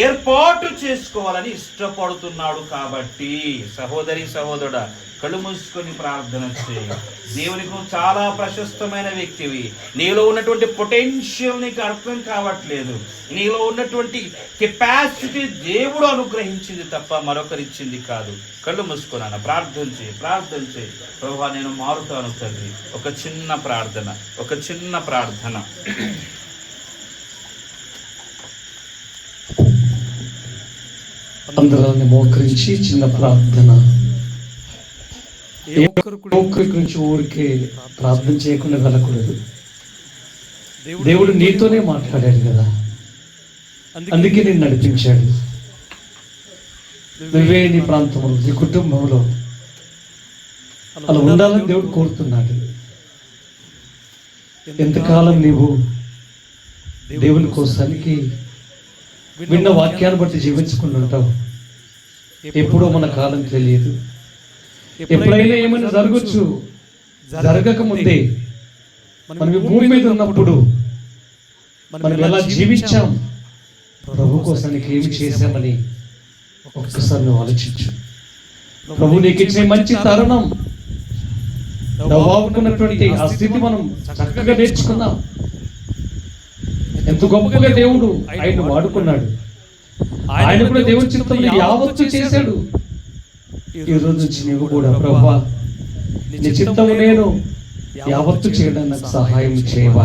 ఏర్పాటు చేసుకోవాలని ఇష్టపడుతున్నాడు. కాబట్టి సహోదరి సహోదరుడా, కళ్ళు మూసుకొని ప్రార్థన చేయి. దేవునికి నువ్వు చాలా ప్రశస్తమైన వ్యక్తివి. నీలో ఉన్నటువంటి పొటెన్షియల్ నీకు అర్థం కావట్లేదు. నీలో ఉన్నటువంటి కెపాసిటీ దేవుడు అనుగ్రహించింది తప్ప మరొకరిచ్చింది కాదు. కళ్ళు మూసుకున్నాను. ప్రార్థన చేయి. ప్రభువా, నేను మారుతాను తండ్రి. ఒక చిన్న ప్రార్థన. అందరాన్ని మోకరించి చిన్న ప్రార్థన. ఒక్కరి గురించి ఊరికే ప్రార్థన చేయకుండా వెళ్ళకూడదు. దేవుడు నీతోనే మాట్లాడాడు కదా, అందుకే నేను నడిపించాడు. నువ్వే నీ ప్రాంతంలో, నీ కుటుంబంలో అలా ఉండాలని దేవుడు కోరుతున్నాడు. ఎంతకాలం నీవు దేవుని కోసానికి విన్న వాక్యాన్ని బట్టి జీవించుకుని ఉంటావు. ఎప్పుడో మన కాలం తెలియదు. ఎప్పుడైనా ఏమైనా జరగచ్చు. జరగక ముందే మనం భూమి మీద ఉన్నప్పుడు మనం ఎలా జీవించాం, ప్రభు కోసానికి ఏమి చేశామని ఒక్కసారి నువ్వు ఆలోచించు. ప్రభు నీకు ఇచ్చే మంచి తరుణం, నోవాహుకున్నటువంటి ఆ స్థితి మనం చక్కగా నేర్చుకుందాం. ఎంత గొప్పగా దేవుడు ఆయన వాడుకున్నాడు. ఆయన కూడా దేవుడి చిత్తంలో యావత్తు చేశాడు. ఈ రోజు నుంచి నీవు కూడా ప్రభువా, నీ చిత్తము నేను యావత్తు చేయడానికి నాకు సహాయం చేయవా?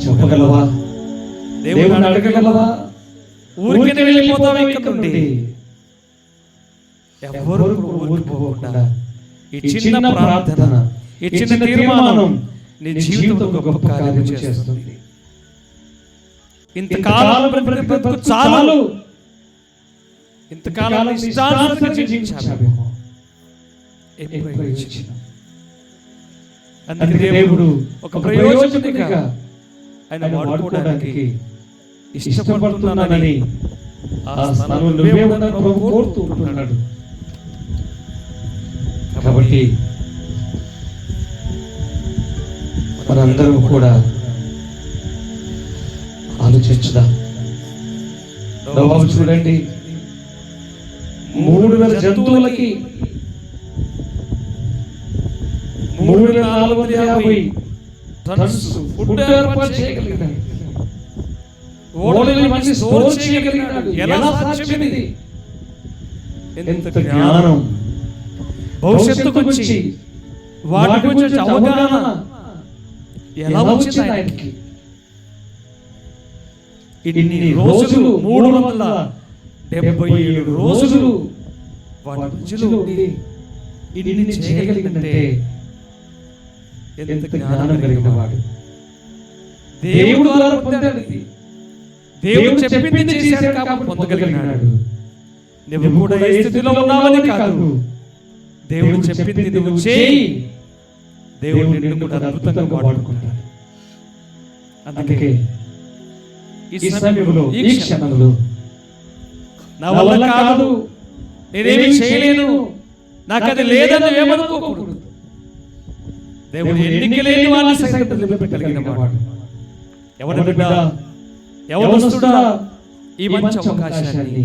చెప్పగలవా? దేవుని అడగగలవా? ఊరికే వెళ్ళిపోతావా ఇక్కడ నుండి? ఎవరు ఊరికి పోకుండా ఈ చిన్న ప్రార్థన, ఈ చిన్న తీర్మానం నీ జీవితంలో గొప్ప కార్యం చేస్తుంది. ఇంతకాలం చాలు. ఇంతకాలం జీవించావేమో. అందుకే దేవుడు ఒక ప్రయోజకుడిగా ఆయన వాడుకోవడానికి ఇష్టపడుతున్నానని ఆ స్థానంలో నువ్వే ఉన్నాను ప్రభు కోరుతూ ఉంటున్నాడు. కాబట్టి మనందరం కూడా ఆలోచించుదాం. నోవాహు చూడండి, 3,000 జంతువులకి 3,450 టన్స్ ఫుడ్ ఏర్పాటు చేయగలిగినాడు. ఓడలు మంచి స్టోర్ చేయగలిగినాడు. ఎలా సాధ్యం ఇది? ఎంత జ్ఞానం! భవిష్యత్తు గురించి, వాటి గురించి అవగాహన ఎలా వచ్చింది ఆయనకి? ఇన్ని రోజులు, 377 రోజులు వాటి మధ్యలో ఇన్ని చేయగలిగిందంటే ఎంత జ్ఞానం కలిగిన వాడు. దేవుడు ద్వారా పొందాడు. దేవుడు చెప్పింది చేశాడు కాబట్టి పొందగలిగినాడు. నువ్వు కూడా ఏ స్థితిలో ఉన్నావని కాదు, దేవుడు చెప్పింది నువ్వు చేయి, దేవుడు నిన్ను కూడా అద్భుతంగా వాడుకుంటాడు. అందుకే ఈ సమయంలో, ఈ క్షణంలో నా వల్ల కాదు, నేనేమి చేయలేను, నాకు అది లేదని ఏమనుకోకూడదు. దేవుడు ఎన్నిక లేని వాళ్ళని సైతం నిలబెట్టగలిగిన వాడు. ఎవరి బిడ్డ, ఎవరొస్తుడా, ఈ మంచి అవకాశాన్ని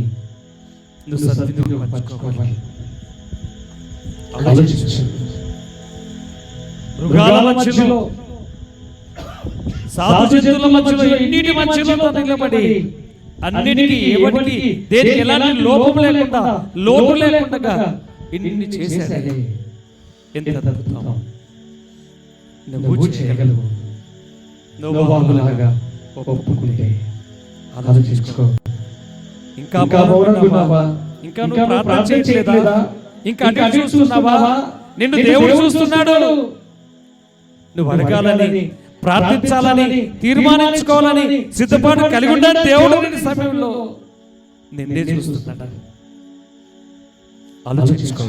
నువ్వు సద్వినియోగపరచుకోవాలి. ఆలోచించు. మృగాల మధ్యలో, సాధు జంతువుల మధ్యలో, ఇన్నిటి మధ్యలో నిలబడి అన్నిటికీ ఎవరికి దేనికి ఎలాంటి లోపం లేకుండా లోటు లేకుండా ఇన్ని చేశాడే. ఎంత అద్భుతం. నువ్వు చేయగలవు. నోవాహులాగా ఒప్పుకుంటే ఆలోచించుకో. ఇంకా మౌనంగా ఇంకా నువ్వు ప్రార్థన చేయట్లేదా? ఇంకా అటు చూస్తున్నావా? నిన్ను దేవుడు చూస్తున్నాడు. నువ్వు అడగాలని, ప్రార్థించాలని, తీర్మానించుకోవాలని సిద్ధపాటు కలిగి ఉండాలి. దేవుడు నీ సమయంలో నిన్నే చూస్తున్నాడు. ఆలోచించుకో.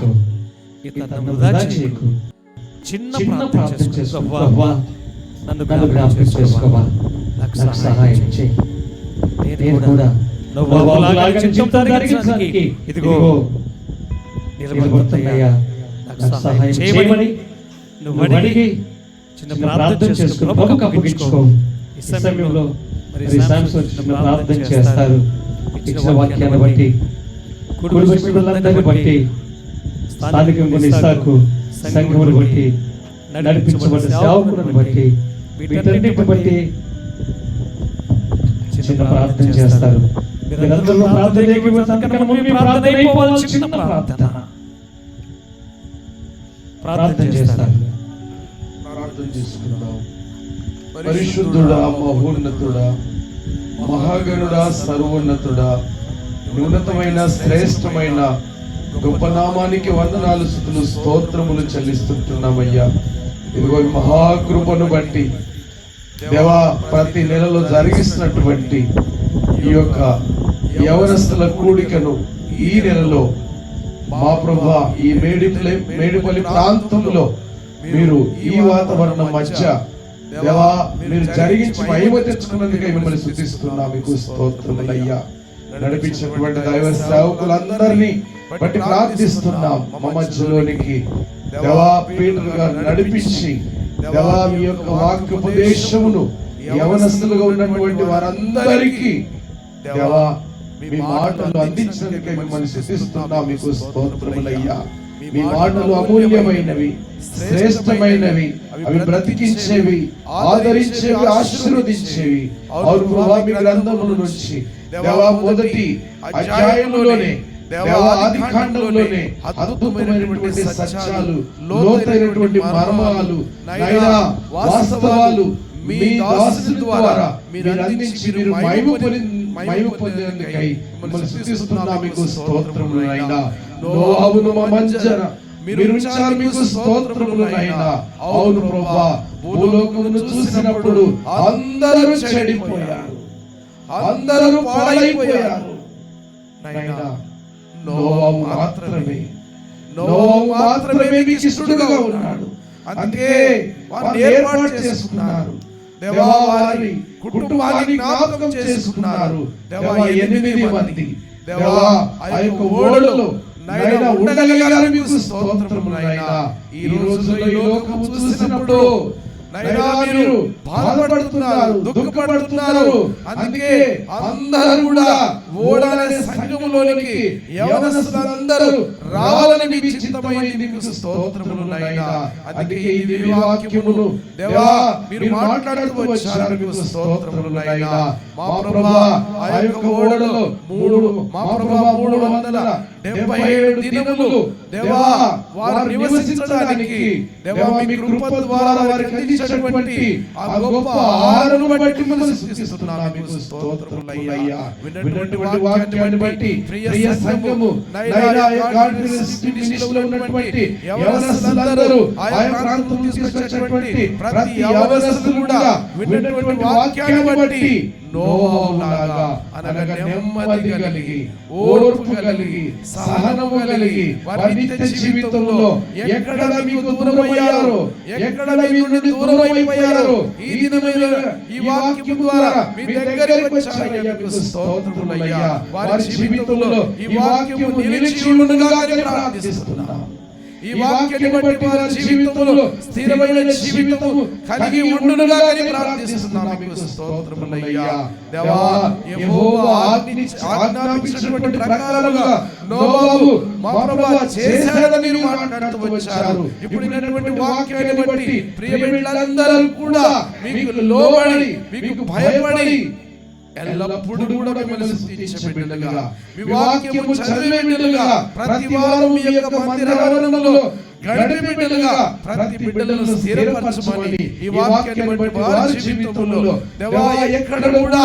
చిన్న ప్రార్థన చేసుకో. ప్రభువా, నన్ను జ్ఞాపకం చేసుకోవా, నాకు సహాయం చేయి. నేను కూడా నోవాహులాగా చిత్తం జరిగించడానికి ఇదిగో నిలబడుతున్నాయా, నాకు సహాయం చేయమని నువ్వు అడిగి చిన్న ప్రార్థన చేసుకో. ప్రభువుకు అప్పగించుకో. ఈ సమయంలో మరి శాంసన్ చిన్న ప్రార్థన చేస్తారు. ఇచ్చిన వాక్యాన్ని బట్టి, కుడి వచనాలందరిని బట్టి, స్థానికంగా ఇస్సాకు సంఘమును బట్టి, నడిపించబడ్డ సేవకులను బట్టి, వీటన్నిటిని బట్టి చిన్న ప్రార్థన చేస్తారు. మీరందరూ ప్రార్థన చేస్తారు. ప్రార్థన చేసుకుందాం. పరిశుద్ధుడా, మహోన్నతుడా, మహాగణుడా, సర్వోన్నతుడా, ఉన్నతమైన శ్రేష్టమైన గొప్ప నామానికి వందనాలు, స్తుతులు, స్తోత్రములు చెల్లిస్తుంటున్నామయ్యా. ఇదిగో మహాకృపను బట్టి దేవా, ప్రతి నెలలో జరిగిస్తున్నటువంటి ఈ యొక్క యవనస్తుల కూడికను ఈ నెలలో మా ప్రభువా ఈ మేడిపల్లి ప్రాంతంలో మీరు ఈ వాతావరణం మధ్య దేవా మీరు జరిగించి మహిమ తెచ్చుకున్నందుకే మిమ్మల్ని స్తుతిస్తున్నాం. మీకు స్తోత్రములయ్యా. నడిపించినటువంటి దైవ సేవకులందరినీ బట్టి ప్రార్థిస్తున్నాం. మా మధ్యలోనికి దేవా పీటర్ గారు నడిపించి దేవా మీ యొక్క వాక్యోపదేశమును యవనస్తులుగా ఉన్నటువంటి వారందరికీ దేవా మీ మాటలు అందించినందుకే మిమ్మల్ని స్తుతిస్తున్నాం. మీకు స్తోత్రములయ్యా. మీ మాటలు అమూల్యమైనవి, శ్రేష్టమైనవి, అవి బ్రతికించేవి, ఆదరించేవి, ఆశీర్వదించేవి. అవును ప్రభువా, మీ గ్రంథముల నుంచి దేవా మొదటి అధ్యాయంలోనే దేవా ఆదికాండంలోనే అద్భుతమైనటువంటి సత్యాలు, లోతైనటువంటి మర్మాలు, నైనా వాస్తవాలు మీ దాసుల ద్వారా మీరు అందించి మీరు మహిమ పొందినందుకై మిమ్మల్ని స్తుతిస్తున్నాం. మీకు స్తోత్రములు నాయనా. నోవాహును మా మధ్యన మీరు ఉంచారు. మీకు స్తోత్రములు నాయనా. అవును ప్రభువా, భూలోకమును చూసినప్పుడు అందరూ చెడిపోయారు, అందరూ పాడైపోయారు. నాయనా నోవాహు మాత్రమే మీకు ఇష్టడుగా ఉన్నాడు. అందుకే వారిని ఏర్పాటు చేసుకున్నారు. దేవా వారి కుటుంబాన్ని జ్ఞాపకం చేసుకున్నారు. దేవా 8 మంది దేవా ఆ యొక్క ఓడలో నైనా ఉండగలిగారు. మీకు స్తోత్రములు నాయనా. ఈ రోజుల్లో ఈ లోకము చూసినప్పుడు నైనా మీరు బాధపడుతున్నారు, దుఃఖపడుతున్నారు. అందుకే అందరూ కూడా ఓడనే సంఘములోనికి యవనస్తులందరూ రావాలని మీ చిత్తమైంది. మీకు స్తోత్రములు నాయనా. అందుకే ఈ వాక్యమును దేవా మీరు మాట్లాడుతూ వచ్చారు. మీకు స్తోత్రములు నాయనా. మా ప్రభువా ఆ యొక్క ఓడలో 377 దినములు దేవా వారు నివసించడానికి దేవా మీ కృప ద్వారా వారికి అందించినటువంటి ఆ గొప్ప ఆహారమును బట్టి మిమ్మల్ని స్తుతిస్తున్నాం. మీకు స్తోత్రములయ్యా. విన్నటువంటి వాక్యాన్ని బట్టి ప్రియ సంఘము నైనా గాడ్స్ మినిస్ట్రీలో ఉన్నటువంటి యవనస్తులందరూ ఆయా ప్రాంతం తీసుకొచ్చినటువంటి ప్రతి యవనస్తులు కూడా విన్నటువంటి వాక్యాన్ని బట్టి నోవాహులాగా అనగా నెమ్మది కలిగి, ఓర్పు కలిగి, సహనము కలిగి వారి నిత్య జీవితంలో ఎక్కడ మీకు దూరమయ్యారో, ఎక్కడ మీ నుండి దూరమైపోయారో ఈ దినమైన ఈ వాక్యం ద్వారా మీ దగ్గరికి వచ్చారయ్యా. మీకు స్తోత్రములయ్యా. వారి జీవితంలో ఈ వాక్యము నిలిచి ఉండుగాక ప్రార్థిస్తున్నాం. ఈ వాక్యాన్ని బట్టి వారి జీవితంలో స్థిరమైన జీవితము కలిగి ఉండునుగాక ప్రార్థిస్తున్నాం. మీకు స్తోత్రములయ్యా. దేవా యెహోవా ఆజ్ఞాపించినటువంటి ప్రకారముగా నోవాహు మా ప్రభువా చేశాడని మీరు మాట్లాడుతూ వచ్చారు. ఇప్పుడు ఉన్నటువంటి వాక్యాన్ని బట్టి ప్రియ బిడ్డలందరూ కూడా మీకు లోబడి, మీకు భయపడి ఎల్లప్పుడూ కూడా మిమ్మల్ని స్తుతించే బిడ్డలుగా, మీ వాక్యము చదివే బిడ్డలుగా, ప్రతి వారం మీ యొక్క మందిర ఆవరణలో గడిపే బిడ్డలుగా ప్రతి బిడ్డలను స్థిరపరచమని ఈ వాక్యాన్ని బట్టి వారి జీవితంలో దేవా ఎక్కడ కూడా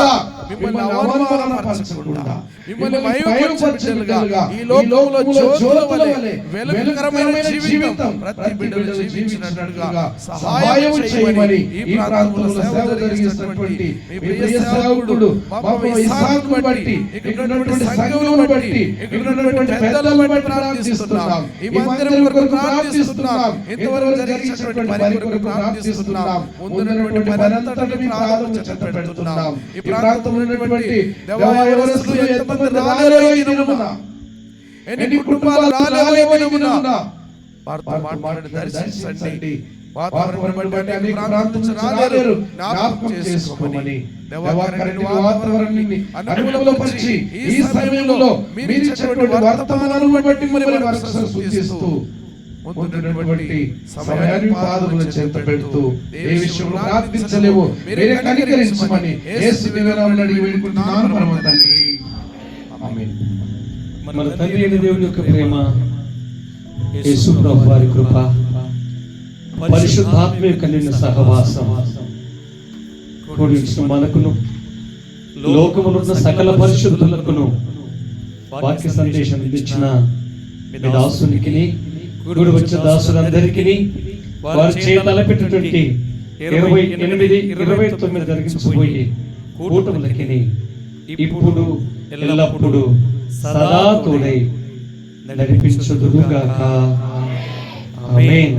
మిమ్మల్ని అవమానపరచకుండా, మిమ్మల్ని మహిమపరచబిడ్డలుగా, ఈ లోకంలో జ్యోతుల వలె వెలుగుకరమైన జీవితం ప్రతి బిడ్డలు జీవించినట్లుగా సహాయం చేయమని ఈ ప్రాంతంలో సేవ జరిగిస్తున్నటువంటి మీ ప్రియ సేవకుడు పాపం ఇస్సాకును బట్టి, ఇక్కడ ఉన్నటువంటి సంఘమును బట్టి, ఇక్కడ ఉన్నటువంటి పెద్దలను బట్టి ప్రార్థిస్తున్నాం. ఈ మందిరం కొరకు ప్రార్థిస్తున్నాం. ఇంతవరకు జరిగినటువంటి పని కొరకు ప్రార్థిస్తున్నాం. ముందున్నటువంటి పనంతటిని మీ పాదముల చెంత పెడుతున్నాం. ఈ ప్రాంతంలో ఉన్నటువంటి దేవాలయస్తులు ఎంతమంది రాలేరో ఈ దినమున, ఎన్ని కుటుంబాలు రాలేరో ఈ దినమున వారితో మాట్లాడి దర్శించండి. వాతావరణం బట్టి అనేక ప్రాంతం నుంచి రాలేరు, జ్ఞాపకం చేసుకోమని వాతావరణాన్ని అనుకూలపరిచి ఈ సమయంలో మీరు ఇచ్చినటువంటి వర్తమానాలను బట్టి మిమ్మల్ని వర్షం సూచిస్తూ ముందున్నటువంటి సమయాన్ని పాదముల చెంత పెడుతూ ఏ విషయంలో ప్రార్థించలేవు మీరే కనికరించమని యేసు నామమున అడిగి వేడుకుంటున్నాను పరమ తండ్రి. ఆమేన్. మన తండ్రి అయిన దేవుని యొక్క ప్రేమ, యేసు ప్రభువు వారి కృప, పరిశుద్ధాత్మ యొక్క నిన్న సహవాసం కూడించిన మనకును లోకములో ఉన్న సకల పరిశుద్ధులకును వాక్య సందేశం ఇచ్చిన మీ దాసునికి, కూడి వచ్చిన దాసులందరికీ, వారి చేత తలపెట్టినటువంటి 28, 29 జరిగించబోయే కూటములకి ఇప్పుడు ఎల్లప్పుడూ సదా తోడై నడిపించుదురుగాక. ఆమేన్.